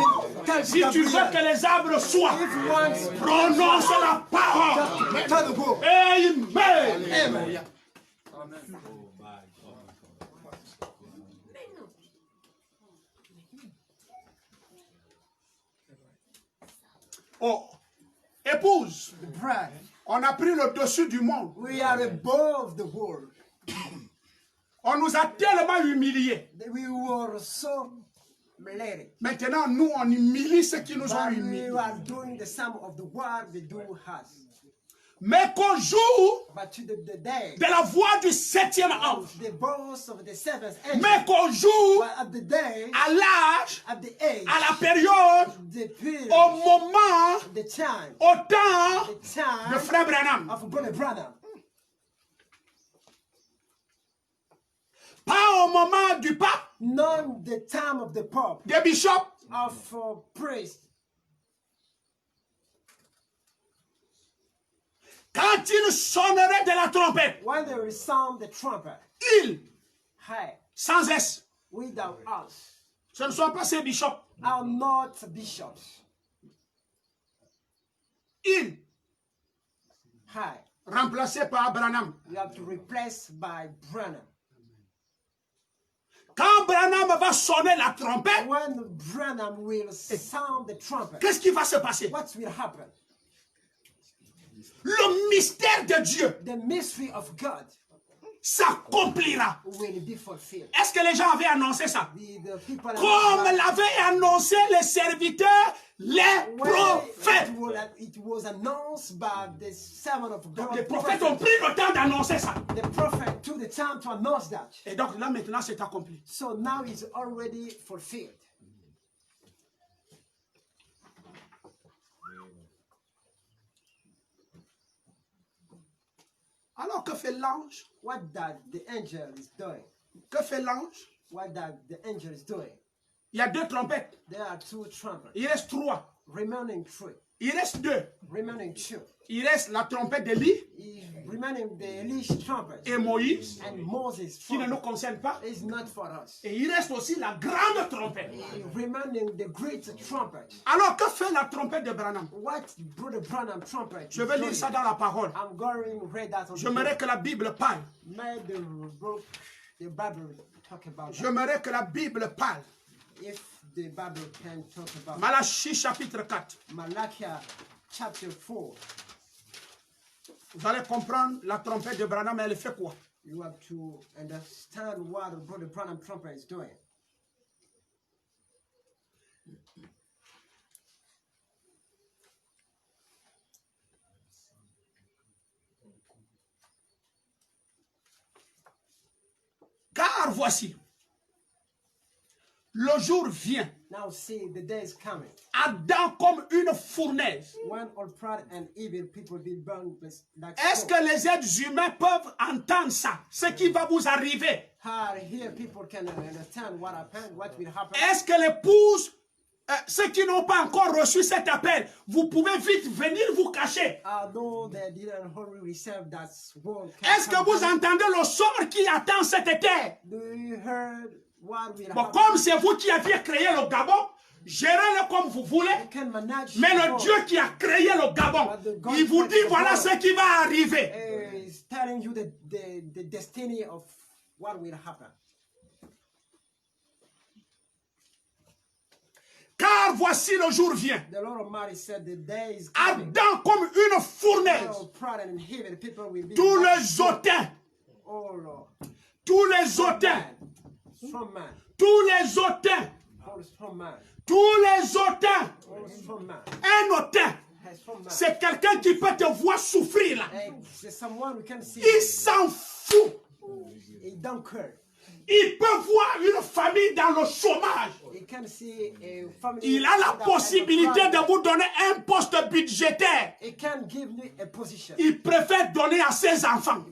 S2: tell
S1: si tu veux
S2: Gabriel,
S1: que les arbres soient,
S2: if you want,
S1: prononce la parole.
S2: tell the word.
S1: Amen.
S2: Amen.
S1: Oh, épouse,
S2: Bride,
S1: on a pris le dessus du monde.
S2: we are above the world.
S1: On nous a tellement humiliés.
S2: We were so humiliated.
S1: Maintenant, nous, on humilie ceux qui nous ont
S2: But we
S1: humiliés.
S2: are doing the sum of the world they do us.
S1: Mais qu'au jour
S2: But to the day,
S1: de la voix du septième ange,
S2: the voice of the seventh angel,
S1: mais qu'au jour,
S2: but at the day,
S1: à l'âge,
S2: at the age,
S1: à la période,
S2: the period,
S1: au moment,
S2: the time,
S1: au temps
S2: the time
S1: de Frère Branham.
S2: of Brother Branham.
S1: Pas au moment du pape,
S2: Not the time of the Pope,
S1: des bishops,
S2: of priest.
S1: quand il sonnerait de la trompette,
S2: When they will sound the trumpet,
S1: il,
S2: hey,
S1: sans S,
S2: without us,
S1: ce ne sont pas ces bishops,
S2: are not bishops.
S1: il,
S2: Hey,
S1: remplacé par Branham.
S2: you have to replace by Branham.
S1: Quand Branham va sonner la trompette,
S2: When Branham will sound the trumpet,
S1: qu'est-ce qui va se passer?
S2: what will happen?
S1: Le mystère de Dieu
S2: The mystery of God
S1: s'accomplira.
S2: will be fulfilled.
S1: Est-ce que les gens avaient annoncé ça?
S2: The people
S1: Comme l'avaient annoncé les serviteurs, les prophètes.
S2: it was announced by the servant of God.
S1: Les prophètes ont pris le temps d'annoncer ça.
S2: The prophet took the time to announce that.
S1: Et donc là maintenant c'est accompli.
S2: So now it's already fulfilled.
S1: Alors que fait l'ange?
S2: What that the angel is doing?
S1: Que fait l'ange?
S2: What that the angel is doing?
S1: Il y a deux trompettes.
S2: There are two trumpets.
S1: Il reste trois.
S2: Remaining three.
S1: Il reste deux.
S2: Remaining two.
S1: Il reste la trompette d'Élie
S2: Remaining the Elisha trumpet.
S1: et Moïse,
S2: And Moses'
S1: qui ne nous
S2: trumpet
S1: concerne pas.
S2: is not for us.
S1: Et il reste aussi la grande trompette.
S2: Remaining the great trumpet.
S1: Alors que fait la trompette de Branham?
S2: What Brother Branham trumpet?
S1: Je vais lire ça dans la parole.
S2: I'm going to read that on
S1: J'aimerais que la Bible parle.
S2: May the book, the Bible talk about that.
S1: J'aimerais que la Bible parle.
S2: If the Bible can talk about
S1: Malachie chapitre 4.
S2: Malachi chapter 4,
S1: Vous allez comprendre la trompette de Branham, elle fait quoi?
S2: you have to understand what Brother Branham trumpet is doing.
S1: voici. Le jour vient.
S2: Now see, the day is coming.
S1: Ardent comme une fournaise.
S2: When all proud and evil people be burned like
S1: Est-ce que les êtres humains peuvent entendre ça? Ce qui va vous arriver.
S2: Here people can understand what happened, what will happen.
S1: Est-ce que l'épouse, ceux qui n'ont pas encore reçu cet appel, vous pouvez vite venir vous cacher? Est-ce que vous entendez le sort qui attend cette terre? Bon, comme c'est vous qui aviez créé le Gabon, gérez-le comme vous voulez. Mais le Dieu qui a créé le Gabon, il vous dit voilà ce qui va arriver.
S2: Telling you the destiny of what will happen.
S1: Car voici le jour vient, ardent comme une fournaise. Tous les hautains, tous les hautains, tous les hautains, tous les hautains. Un hautain, c'est quelqu'un qui peut te voir souffrir là. Il s'en fout. Il peut voir une famille dans le chômage. Il a la possibilité de vous donner un poste budgétaire. Il préfère donner à ses enfants.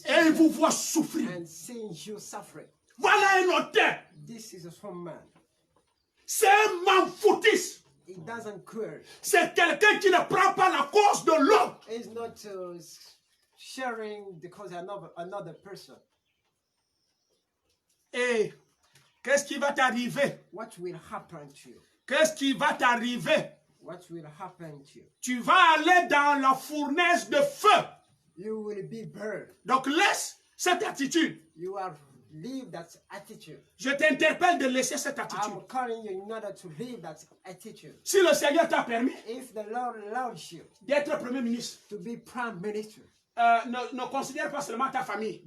S1: Et il vous voit souffrir. Voilà un auteur. C'est un manfoutis. C'est quelqu'un qui ne prend pas la cause de l'autre. Et qu'est-ce qui va t'arriver? Qu'est-ce qui va t'arriver? Tu vas aller dans la fournaise de feu. Donc laisse cette attitude. Je t'interpelle de laisser cette attitude. Si le Seigneur t'a permis d'être Premier ministre, ne considère pas seulement ta famille.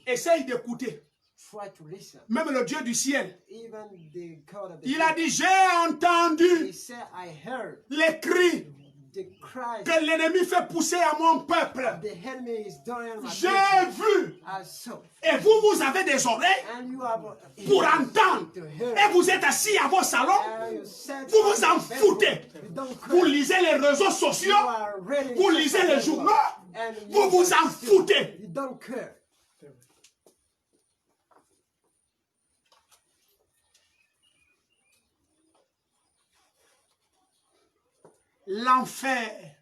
S1: Essaye d'écouter. Même le Dieu du ciel. Il a dit, j'ai entendu les cris que l'ennemi fait pousser à mon peuple. J'ai vu. Et vous, vous avez des oreilles pour entendre. Et vous êtes assis à vos salons. Vous vous en foutez. Vous lisez les réseaux sociaux. Vous lisez les journaux. Vous vous en foutez. L'enfer.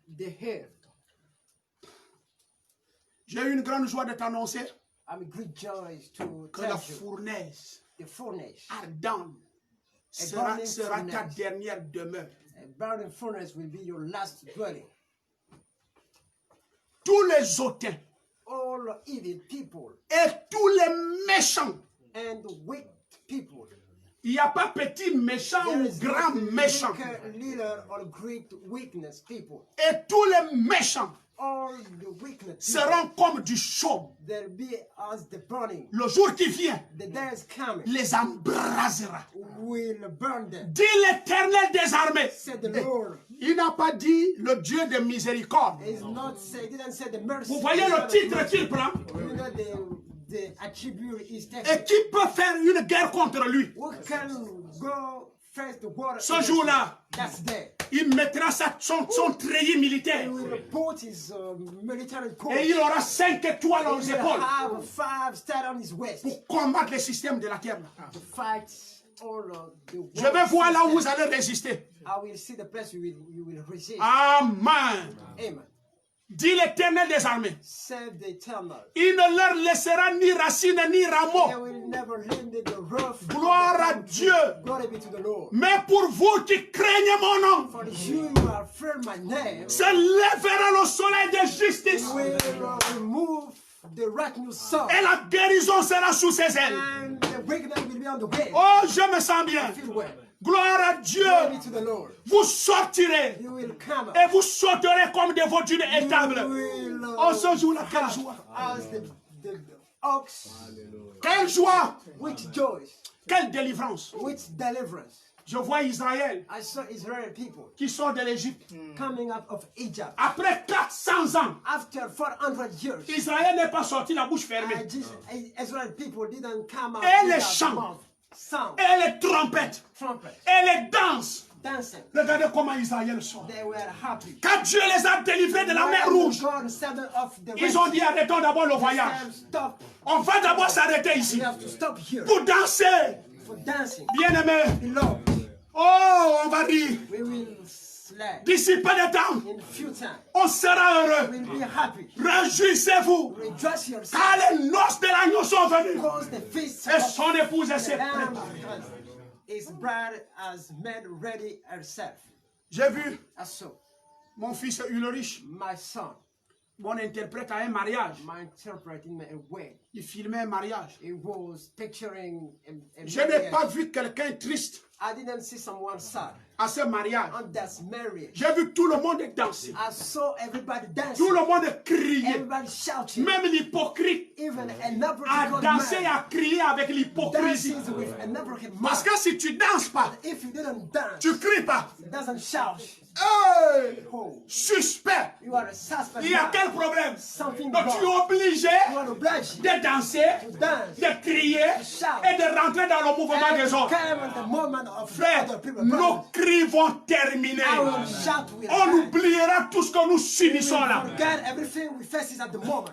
S1: J'ai eu une grande joie de t'annoncer que la fournaise ardente sera ta dernière demeure. Tous les hautains et tous les méchants. Il n'y a pas petit méchant ou grand méchant. Et tous les méchants seront comme du chaume. Le jour qui vient les embrasera. Dit l'Éternel des armées. Il n'a pas dit le Dieu de miséricorde. Vous voyez le titre qu'il prend? Et qui peut faire une guerre contre lui? Ce jour-là, il mettra son treillis militaire. Et il aura 5 étoiles aux épaules pour combattre les systèmes de la terre. Je vais voir là où vous allez résister. Amen. Dit l'Éternel des armées. Il ne leur laissera ni racine ni rameau. Gloire à Dieu. Mais pour vous qui craignez mon nom, se lèvera le soleil de justice. Et la guérison sera sous ses ailes. Oh, je me sens bien. Gloire à Dieu. Vous sortirez et vous sauterez comme des veaux d'une étable. Oh, ce jour-là, quelle joie. Quelle joie. Quelle délivrance. Je vois Israël qui sort de l'Égypte. Après 400 400 ans,
S2: After 400 years,
S1: Israël n'est pas sorti la bouche fermée.
S2: Israel people didn't come out
S1: Et les
S2: without
S1: chants,
S2: mouth, sound,
S1: et les trompettes,
S2: trumpet,
S1: et les danses.
S2: dancing.
S1: Regardez comment Israël sort.
S2: They were happy.
S1: Quand Dieu les a délivrés de la mer
S2: When
S1: Rouge,
S2: God saved them off the
S1: ils ont dit arrêtons d'abord le voyage.
S2: Stop.
S1: On va d'abord s'arrêter ici
S2: We have to stop here
S1: pour danser.
S2: for dancing.
S1: Bien-aimés,
S2: Below,
S1: oh, on va rire.
S2: we will slay.
S1: D'ici peu de temps,
S2: In few time,
S1: on sera heureux.
S2: we'll be happy.
S1: Réjouissez-vous,
S2: Rejoice yourself.
S1: car les noces de l'agneau sont venues.
S2: Because the feast
S1: Et
S2: of
S1: son épouse
S2: the
S1: s'est
S2: Lamb
S1: préparée.
S2: is bride has made ready herself.
S1: J'ai vu
S2: And so,
S1: mon fils Ulrich,
S2: my son,
S1: mon interprète à un mariage.
S2: my interpret in a way,
S1: Il filmait un mariage.
S2: he was picturing a
S1: Je n'ai
S2: marriage.
S1: pas vu quelqu'un triste
S2: I didn't see someone sad
S1: à ce mariage.
S2: on that marriage.
S1: J'ai vu tout le monde danser.
S2: I saw everybody
S1: Tout
S2: dancing,
S1: le monde crier.
S2: everybody shouting,
S1: Même l'hypocrite
S2: even an
S1: a
S2: hypocrite
S1: dansé et
S2: man
S1: a crié avec l'hypocrisie.
S2: dances with an hypocrite man.
S1: Parce que si tu danses pas,
S2: If you didn't dance,
S1: tu cries pas.
S2: it doesn't shout.
S1: Hey!
S2: Oh,
S1: Suspect.
S2: you are a suspect
S1: Il y a
S2: man.
S1: quel problème?
S2: Something
S1: Donc tu es
S2: wrong.
S1: obligé
S2: You are obliged
S1: de danser,
S2: dance,
S1: de crier
S2: shout,
S1: et de rentrer dans le mouvement des autres.
S2: come at the moment of
S1: Frère,
S2: other people.
S1: nos
S2: Brothers,
S1: cris vont terminer.
S2: I will shout with
S1: On
S2: hand.
S1: oubliera tout ce que nous
S2: We
S1: subissons
S2: will
S1: là.
S2: forget everything we face at the moment.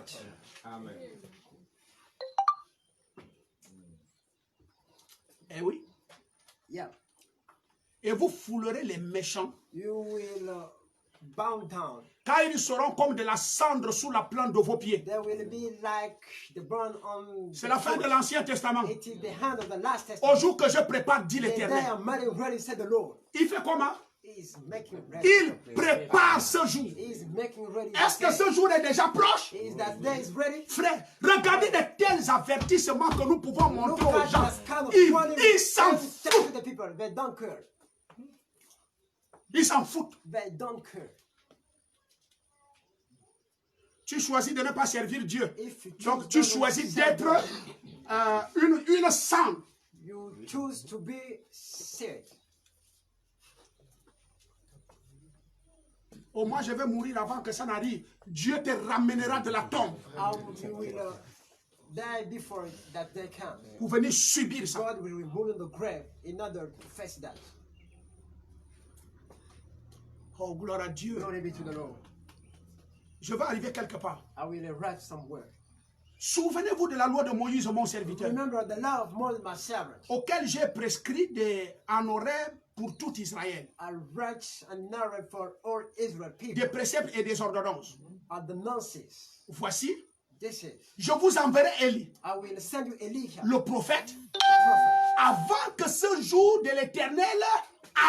S1: Eh oui.
S2: Yeah,
S1: Et vous foulerez les méchants,
S2: you will bow down.
S1: car ils seront comme de la cendre sous la plante de vos pieds.
S2: There will be like the burn on.
S1: C'est la fin de l'Ancien Testament.
S2: It is the hand of the last
S1: Au
S2: testament.
S1: jour que je prépare, dit
S2: The day
S1: l'Éternel.
S2: I'm married ready, said the Lord.
S1: Il fait comment?
S2: He is making ready.
S1: Il prépare ce jour.
S2: He is making ready.
S1: Est-ce que ce jour est déjà proche?
S2: Is that day is ready?
S1: Frère, regardez de tels avertissements que nous pouvons
S2: Look
S1: montrer aux
S2: at
S1: gens.
S2: this kind of warning
S1: Ils s'en
S2: to
S1: foutent.
S2: the people. They don't care.
S1: Ils s'en foutent.
S2: They don't care.
S1: Tu choisis de ne pas servir Dieu.
S2: If you
S1: Donc
S2: choose
S1: tu
S2: not to
S1: choisis
S2: serve
S1: d'être
S2: God,
S1: une cendre.
S2: you choose to be saved.
S1: Au moins je vais mourir avant que ça n'arrive. Dieu te ramènera de la tombe
S2: You will die before that day comes.
S1: pour venir subir ça.
S2: God will remove in the grave in order to face that.
S1: Oh, gloire à Dieu.
S2: Glory be to the Lord.
S1: Je vais arriver quelque part.
S2: I will arrive somewhere.
S1: Souvenez-vous de la loi de Moïse, mon serviteur,
S2: Remember the law of Moses, my servant.
S1: auquel j'ai prescrit en horaire pour tout Israël,
S2: I write and narrate for all Israel people
S1: des préceptes et des ordonnances.
S2: at the nonsense.
S1: Voici,
S2: This is,
S1: je vous enverrai Élie,
S2: I will send you Elijah,
S1: le prophète,
S2: the prophet,
S1: avant que ce jour de l'Éternel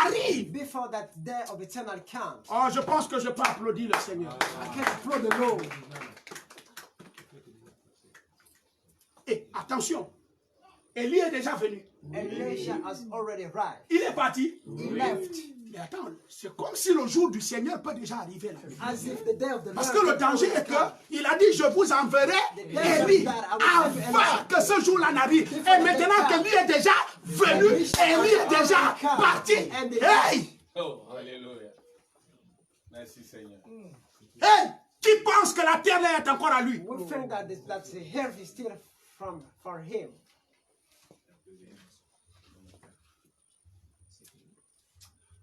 S1: arrive.
S2: before that day of eternal comes.
S1: Oh, je pense que je peux applaudir le Seigneur.
S2: I can applaud the Lord.
S1: Et attention, Élie est déjà venu.
S2: Elisha has already arrived.
S1: Il est parti.
S2: He left.
S1: Mais attends, c'est comme si le jour du Seigneur peut déjà arriver là.
S2: As if the day of the
S1: Parce
S2: Lord
S1: que le
S2: had
S1: danger
S2: already
S1: est
S2: come.
S1: qu'il a dit, je vous enverrai Élie avant que ce jour-là n'arrive. Et maintenant que lui est déjà venu, Élie est déjà parti. Hey!
S3: Oh, alléluia. Merci Seigneur.
S1: Hey! Qui pense que la terre là est encore à lui?
S2: We think that the earth is still for him.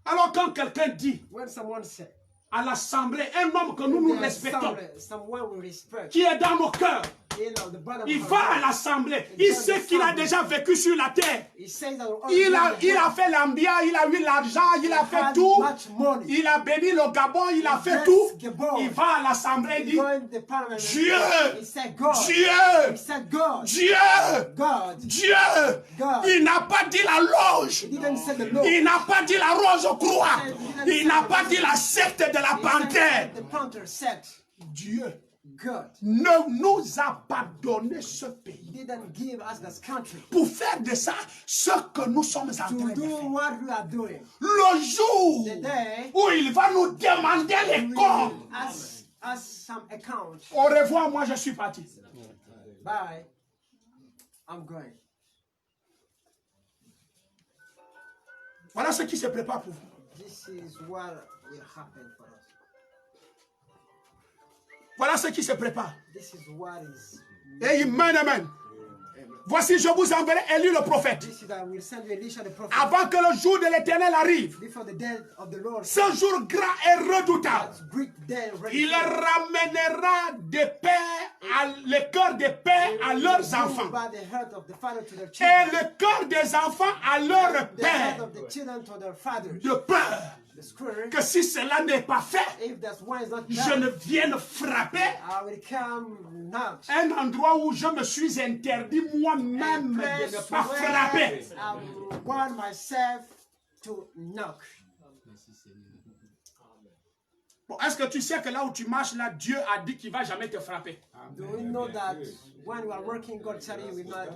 S1: Alors quand quelqu'un dit
S2: When someone says,
S1: à l'assemblée, un homme que nous nous respectons,
S2: someone we respect,
S1: qui est dans nos cœurs,
S2: you know, the brother
S1: il
S2: of
S1: va
S2: our
S1: à
S2: God,
S1: l'assemblée, il sait qu'il a déjà vécu sur la terre.
S2: he says that
S1: Il a fait l'ambia, il a eu l'argent, il a fait tout.
S2: much money.
S1: Il a béni le Gabon, il a fait
S2: Yes,
S1: tout.
S2: Gabon.
S1: Il va à l'assemblée, il dit,
S2: Going to the parliament.
S1: Dieu,
S2: He said God.
S1: Dieu,
S2: He said God.
S1: Dieu,
S2: God.
S1: Dieu.
S2: God.
S1: Il n'a pas dit la loge.
S2: He didn't say the Lord.
S1: Il n'a pas dit la rose croix. Il n'a pas dit la secte de la panthère.
S2: The Panther said,
S1: Dieu
S2: God
S1: ne nous a pas donné ce pays
S2: didn't give us this country
S1: pour faire de ça ce que nous sommes en train
S2: to
S1: de
S2: do
S1: faire.
S2: what we are doing.
S1: Le jour
S2: The day
S1: où il va nous demander les
S2: we
S1: comptes.
S2: as some account.
S1: Au revoir, moi je suis parti.
S2: Bye. I'm going.
S1: Voilà ce qui se prépare pour vous.
S2: This is what will happen for us.
S1: Voilà ce qui se prépare.
S2: This is what is.
S1: Amen, amen. Voici, je vous enverrai Élie le prophète.
S2: This is that will send you Elisha the prophet.
S1: Avant que le jour de l'Éternel arrive.
S2: Before the day of the Lord.
S1: Ce jour grand et redoutable.
S2: Great day,
S1: Il ramènera le cœur des pères à leurs enfants. Et le cœur des enfants à leurs pères. De peur que si cela n'est pas fait, je ne vienne frapper un endroit où je me suis interdit moi-même de ne pas frapper. Bon, est-ce que tu sais que là où tu marches, là, Dieu a dit qu'il ne va jamais te frapper?
S2: Do you know that when you are working, God said he will not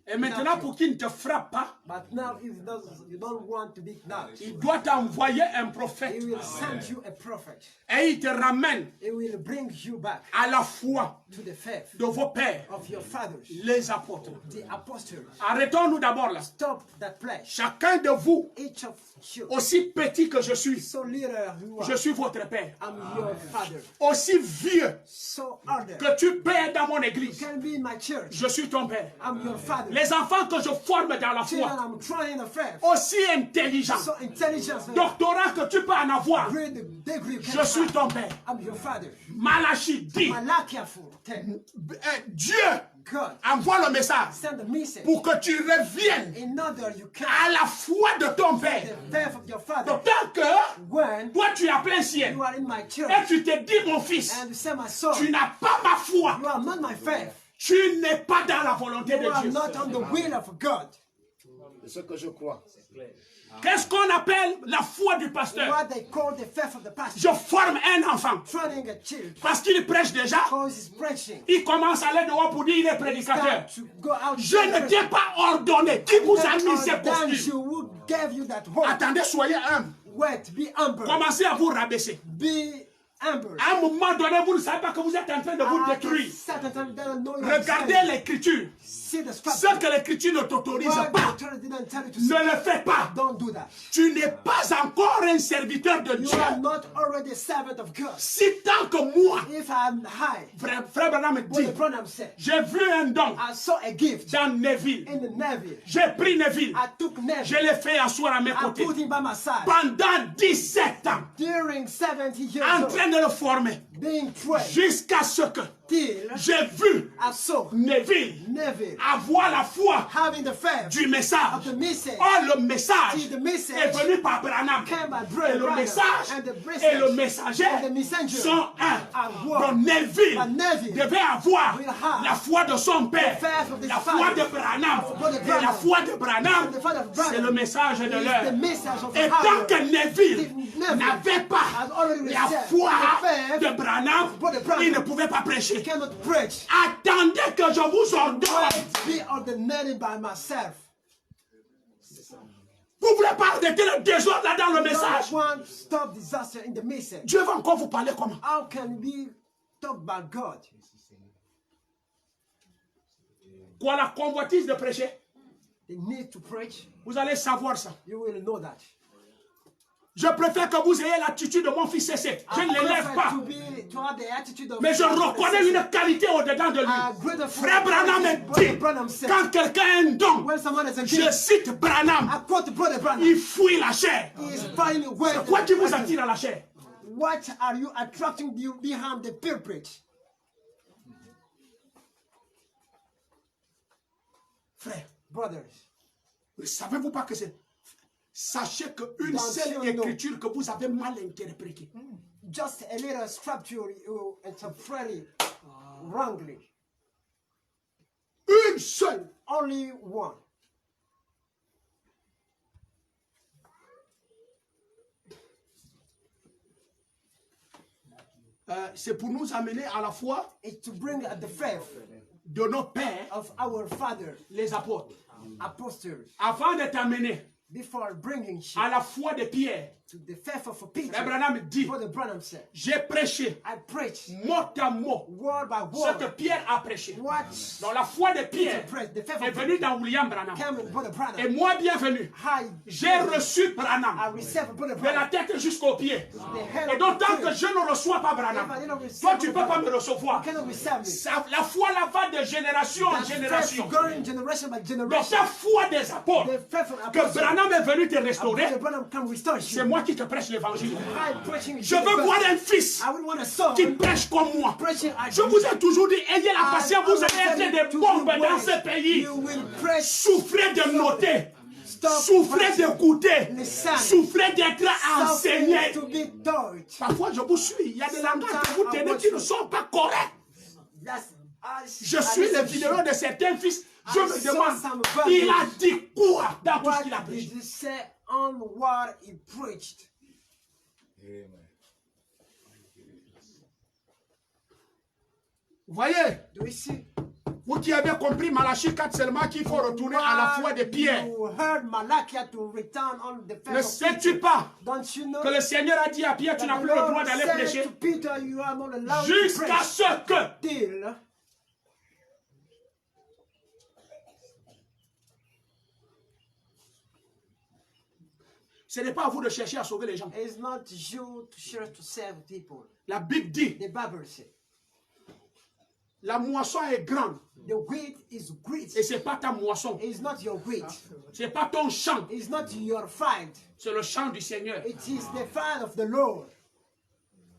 S1: Et maintenant, pour qu'il ne te frappe pas,
S2: but now if you don't want to be knocked,
S1: il doit t'envoyer un prophète.
S2: he will send you a prophet.
S1: Et il te ramène
S2: He will bring you back
S1: à la foi
S2: to the faith
S1: de vos pères,
S2: of your fathers,
S1: les apôtres.
S2: the apostles.
S1: Arrêtons-nous d'abord là.
S2: Stop that place.
S1: Chacun de vous,
S2: Each of you,
S1: aussi petit que je suis,
S2: so little you
S1: je
S2: are,
S1: suis votre père.
S2: I'm your father.
S1: Aussi vieux
S2: So older,
S1: que tu pères dans mon église,
S2: can be in my church.
S1: je suis ton père.
S2: I'm your father.
S1: Les enfants que je forme dans la
S2: Children,
S1: foi,
S2: I'm trying the faith.
S1: aussi intelligents,
S2: So intelligence,
S1: doctorat que tu peux en avoir,
S2: great degree you can
S1: je suis
S2: have.
S1: ton père.
S2: I'm your father.
S1: Malachie dit,
S2: Malachiafu,
S1: Dieu
S2: God,
S1: envoie le message
S2: send a message
S1: pour que tu reviennes
S2: in order you can
S1: à la foi de ton père.
S2: the faith of your father.
S1: D'autant que
S2: When
S1: toi tu as plein ciel
S2: you are in my church
S1: et tu te dis mon fils,
S2: and you say my son,
S1: tu n'as pas ma foi,
S2: you are not my faith.
S1: tu n'es pas dans la volonté
S2: You
S1: de
S2: are
S1: Dieu.
S2: not on the will of God.
S3: C'est ce que je crois.
S1: Qu'est-ce qu'on appelle la foi du pasteur?
S2: What they call the faith of the pastor.
S1: Je forme un enfant
S2: Training a child
S1: parce qu'il prêche déjà.
S2: because he's preaching.
S1: Il commence à aller dehors pour dire il est prédicateur.
S2: Start to go out.
S1: Je ne t'ai pas ordonné. Qui vous a mis ces costumes?
S2: You who gave you that hope.
S1: Attendez, soyez humble.
S2: Wait, be humble.
S1: Commencez à vous rabaisser.
S2: Be humble.
S1: À un moment donné, vous ne savez pas que vous êtes en train de vous détruire. Regardez l'écriture.
S2: See the scripture.
S1: Ce que l'écriture ne t'autorise
S2: What
S1: pas,
S2: the authority didn't tell you to say.
S1: ne le fais pas.
S2: Don't do that.
S1: Tu n'es pas encore un serviteur de
S2: You
S1: Dieu.
S2: are not already a servant of God.
S1: Si tant que moi,
S2: If I'm high,
S1: frère Branham me
S2: what
S1: dit,
S2: the pronoun said,
S1: j'ai vu un don
S2: I saw a gift
S1: dans Neville.
S2: in the Navy.
S1: J'ai pris Neville.
S2: I took
S1: Je
S2: Navy.
S1: l'ai fait asseoir à mes
S2: I
S1: côtés.
S2: put him by my side.
S1: Pendant 17 ans,
S2: During 70 years
S1: en
S2: old,
S1: train de le former.
S2: being trained,
S1: Jusqu'à ce que
S2: till
S1: j'ai vu
S2: I saw
S1: Neville
S2: Navy
S1: avoir la foi
S2: having the faith
S1: du
S2: of
S1: message.
S2: the message.
S1: Or le message
S2: See, the
S1: est
S2: message
S1: venu par Branham.
S2: came by
S1: Et
S2: Brother
S1: le
S2: Branham,
S1: message
S2: and the
S1: et le
S2: message
S1: messager
S2: and the messenger
S1: sont un.
S2: are one.
S1: Donc Neville
S2: But Neville
S1: devait avoir
S2: will have
S1: la foi de son père,
S2: the faith of his
S1: la foi
S2: father,
S1: de Branham.
S2: of Brother
S1: Et la
S2: Branham.
S1: foi de Branham,
S2: And the father of Branham
S1: c'est le message de
S2: is the
S1: l'heure.
S2: message of
S1: Et
S2: the
S1: tant
S2: hour.
S1: que Neville
S2: Neville
S1: n'avait pas
S2: has already
S1: la
S2: received
S1: foi
S2: the faith
S1: de Branham,
S2: Brother Branham.
S1: il ne pouvait pas
S2: He
S1: prêcher.
S2: cannot preach.
S1: Attendez que je vous ordonne.
S2: Wait, be ordinary by myself.
S1: Vous ne voulez pas arrêter le désordre là dans le message?
S2: No one stop disaster in the message.
S1: Dieu va encore vous parler comment?
S2: How can we talk about God?
S1: Quoi, la convoitise de prêcher?
S2: The need to preach.
S1: Vous allez savoir ça.
S2: You will know that.
S1: Je préfère que vous ayez l'attitude de mon fils Cécé. Je ne l'élève pas.
S2: To have the attitude of
S1: Mais je reconnais une qualité au-dedans de lui. Frère Branham dit, quand quelqu'un a un don,
S2: when someone has a
S1: je
S2: gift,
S1: cite Branham,
S2: I quote Brother Branham.
S1: il fuit la chair.
S2: He is finding where.
S1: C'est quoi qui vous attire à la chair?
S2: What are you attracting you behind the pulpit?
S1: Frère,
S2: Brothers,
S1: ne savez-vous pas que c'est... Sachez qu'une
S2: Dans
S1: seule
S2: ce
S1: écriture que vous avez mal interprétée,
S2: just a little scripture you interpret wrongly.
S1: une seule,
S2: Only one.
S1: c'est pour nous amener à la foi
S2: It's to bring the faith
S1: de nos pères,
S2: of our fathers,
S1: les apôtres.
S2: apostles,
S1: Avant de t'amener
S2: before bringing
S1: à
S2: you
S1: la foi de Pierre,
S2: to the faith of Peter.
S1: Frère Branham dit,
S2: Brother Branham said,
S1: j'ai prêché
S2: I preached
S1: mot à mot
S2: word by
S1: ce
S2: word
S1: que Pierre a prêché.
S2: what
S1: Donc la foi de Pierre
S2: preached. The faith
S1: est
S2: of
S1: venue
S2: Peter
S1: dans William Branham.
S2: came in Brother
S1: Et
S2: Branham.
S1: moi, bienvenue, j'ai reçu
S2: I
S1: Branham
S2: received Brother
S1: de la
S2: Branham.
S1: tête jusqu'aux pieds.
S2: The head
S1: Et
S2: of
S1: donc
S2: the
S1: tant que
S2: church.
S1: je ne reçois pas Branham,
S2: If I didn't receive
S1: toi tu ne peux
S2: Brother
S1: pas me
S2: Branham,
S1: recevoir.
S2: you cannot receive me.
S1: La foi là va de génération en
S2: That
S1: génération.
S2: faith going generation by
S1: Donc
S2: generation.
S1: ta foi des apôtres,
S2: The faith of
S1: que
S2: apostles.
S1: Branham est venu te restaurer,
S2: Brother Branham can restore
S1: c'est
S2: you.
S1: moi qui te prêche l'évangile.
S2: I preaching
S1: Je veux voir un fils
S2: I would want a son
S1: qui prêche comme moi.
S2: preaching as
S1: Je vous ai toujours dit, ayez la patience, vous allez être des bombes dans ce pays.
S2: You will preach.
S1: Souffrez de noter,
S2: Stop
S1: souffrez
S2: preaching.
S1: d'écouter,
S2: Listen.
S1: souffrez d'être enseigné.
S2: To be taught.
S1: Parfois, je vous suis. Il y a des langages que vous tenez qui ne sont pas corrects.
S2: That's
S1: Je suis les vidéos de certains fils. Je me demande, il a dit quoi dans tout ce qu'il a
S2: What
S1: prêché?
S2: did he say on what he preached?
S1: Vous voyez,
S2: Do you see?
S1: vous qui avez compris Malachie 4 seulement qu'il faut retourner à la foi de Pierre.
S2: You heard Malachi to return on the
S1: Ne
S2: faith of
S1: sais-tu
S2: Peter.
S1: pas
S2: Don't you know
S1: que le Seigneur a dit à Pierre, tu
S2: that
S1: n'as
S2: the
S1: plus le
S2: Lord
S1: droit d'aller
S2: said
S1: prêcher
S2: to Peter, you are not allowed to
S1: jusqu'à
S2: preach
S1: ce que
S2: till
S1: ce n'est pas à vous de chercher à sauver les gens.
S2: it's not you to share to save people.
S1: La Bible dit,
S2: The Bible says
S1: la moisson est grande
S2: the wheat is great.
S1: et ce n'est pas ta moisson.
S2: It's not your wheat.
S1: Ce n'est pas ton champ,
S2: It's not your fight.
S1: c'est le champ du Seigneur.
S2: It is the fight of the Lord.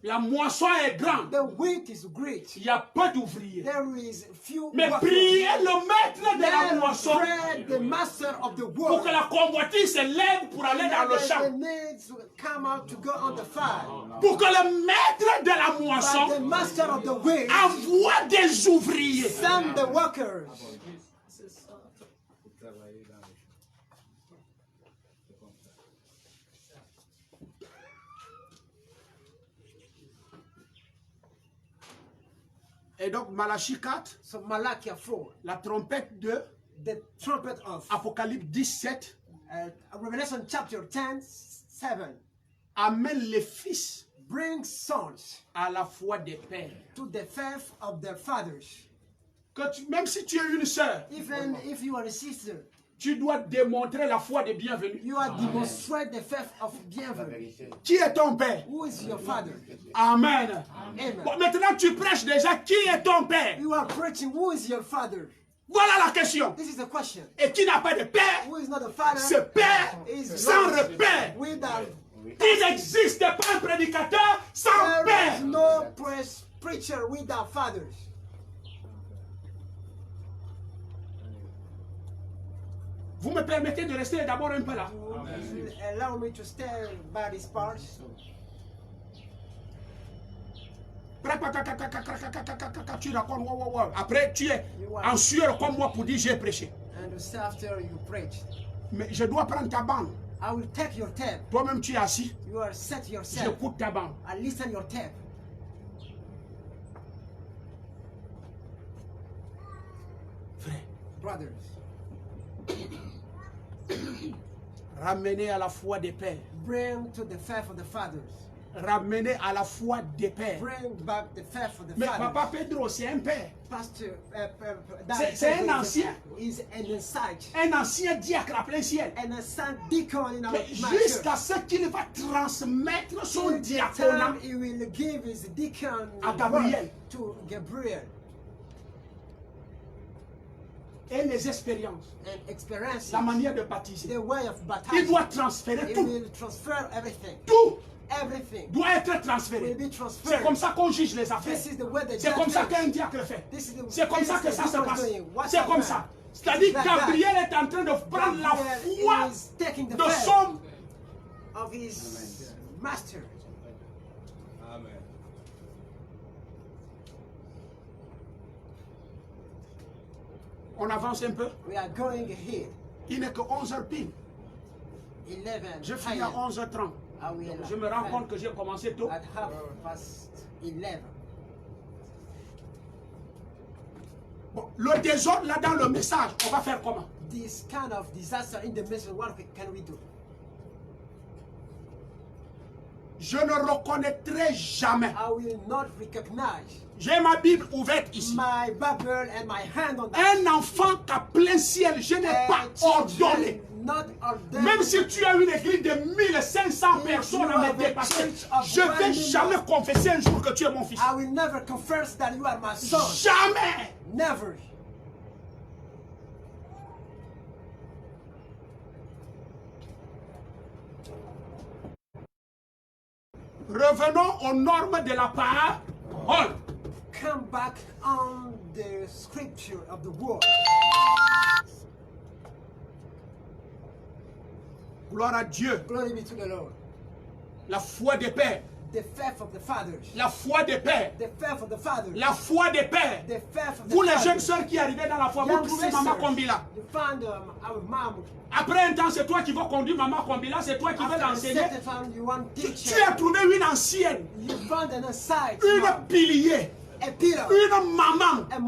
S1: La moisson est grande.
S2: The wheat is great.
S1: Il y a peu d'ouvriers.
S2: There is few
S1: Mais
S2: workers.
S1: priez le maître de la
S2: Then
S1: moisson
S2: pray the master of the
S1: pour
S2: world.
S1: que la convoitise se lève pour aller dans le
S2: The
S1: champ.
S2: needs to come out to go on the fire.
S1: Pour que le maître de la
S2: But the
S1: moisson
S2: master of the wheat
S1: envoie des ouvriers.
S2: send the workers.
S1: Et donc Malachie 4,
S2: So Malachi 4,
S1: la trompette de
S2: the trumpet of
S1: Apocalypse 17
S2: Revelation chapter 10, 7,
S1: amène les fils
S2: brings sons
S1: à la foi des pères.
S2: to the faith of their fathers.
S1: Même si tu es une sœur,
S2: Even if you are a sister,
S1: tu dois démontrer la foi des bienvenus.
S2: you are demonstrate the faith of bienvenue.
S1: Qui est ton père?
S2: Who is your father?
S1: Amen.
S2: Amen.
S1: Bon, maintenant tu prêches déjà qui est ton père?
S2: You are preaching, who is your father?
S1: Voilà la question.
S2: This is the question.
S1: Et qui n'a pas de père?
S2: Who is not a father?
S1: Ce père
S2: is
S1: sans
S2: lost
S1: repère.
S2: without.
S1: Il n'existe pas un prédicateur sans
S2: There
S1: père.
S2: is no preacher without fathers.
S1: Vous me permettez de rester d'abord un peu là.
S2: Allow me to stay by this part.
S1: Tu racontes, wow, wow, wow. Après, tu es en sueur comme moi pour dire j'ai prêché.
S2: And just after you preach,
S1: Mais je dois prendre ta bande.
S2: I will take your tape.
S1: Toi-même, tu es assis.
S2: You are set yourself.
S1: J'écoute ta bande.
S2: I listen your tape.
S1: Frère,
S2: Brothers,
S1: ramenez à la foi des pères.
S2: bring to the faith of the fathers.
S1: Ramenez à la foi des pères.
S2: Bring back the faith of the
S1: Mais
S2: fathers.
S1: Papa Pedro, c'est un père.
S2: Pastor,
S1: C'est un ancien.
S2: Is an insight.
S1: Un ancien diacre à plein ciel.
S2: And a son deacon in our
S1: Mais
S2: church.
S1: jusqu'à ce qu'il va transmettre son
S2: Till the
S1: diaconat
S2: time he will give his deacon
S1: à Gabriel.
S2: to Gabriel
S1: et les expériences,
S2: and experience
S1: la manière de baptiser.
S2: the way of
S1: Il
S2: baptizing.
S1: doit transférer
S2: He
S1: tout.
S2: will transfer everything.
S1: Tout
S2: Everything
S1: doit être
S2: will
S1: transféré.
S2: be
S1: C'est
S2: transferred.
S1: comme ça qu'on juge les affaires.
S2: This is the way the
S1: C'est comme ça
S2: judge
S1: qu'un
S2: works.
S1: diacre fait.
S2: This is the-
S1: C'est comme ça que
S2: this is
S1: ça
S2: the
S1: se
S2: deacon
S1: passe.
S2: doing. What's
S1: C'est comme
S2: happening?
S1: ça. C'est-à-dire
S2: Like that.
S1: Gabriel est en train de prendre la foi
S2: Gabriel is taking the
S1: de
S2: faith
S1: son.
S2: of his master.
S1: On avance un peu.
S2: We are going ahead.
S1: Il n'est que 11h pile.
S2: 11.
S1: Je finis à 11h30.
S2: I will
S1: Je me rends compte que j'ai commencé tôt.
S2: at 11:30.
S1: Bon, le désordre là dans le message, on va faire comment?
S2: This kind of disaster in the message, what can we do?
S1: Je ne reconnaîtrai jamais.
S2: I will not recognize
S1: J'ai ma Bible ouverte ici.
S2: my Bible and my hand on that.
S1: Un enfant qui a plein ciel, je n'ai pas ordonné.
S2: Not ordained.
S1: Même si tu as une église de 1500 personnes à me dépasser, je ne vais jamais confesser un jour que tu es mon fils.
S2: I will never confess that you are my son.
S1: Jamais.
S2: Never.
S1: Revenons aux normes de la parole.
S2: Come back on the scripture of the word.
S1: Gloire à Dieu.
S2: Glory be to the Lord.
S1: La foi des pères.
S2: The faith of the fathers.
S1: La foi des pères.
S2: The faith of the fathers.
S1: La foi des pères.
S2: The faith of the
S1: Vous les
S2: fathers.
S1: jeunes sœurs qui arrivez dans la foi, vous
S2: Young
S1: trouvez Maman
S2: sisters,
S1: Kombila.
S2: you find our mom.
S1: Après un temps, c'est toi qui vas conduire Maman Kombila, c'est toi qui vas
S2: After a
S1: l'enseigner.
S2: certain time, you want teacher.
S1: Tu as trouvé une ancienne,
S2: You found an aside.
S1: une pilier,
S2: A pillar.
S1: une maman.
S2: A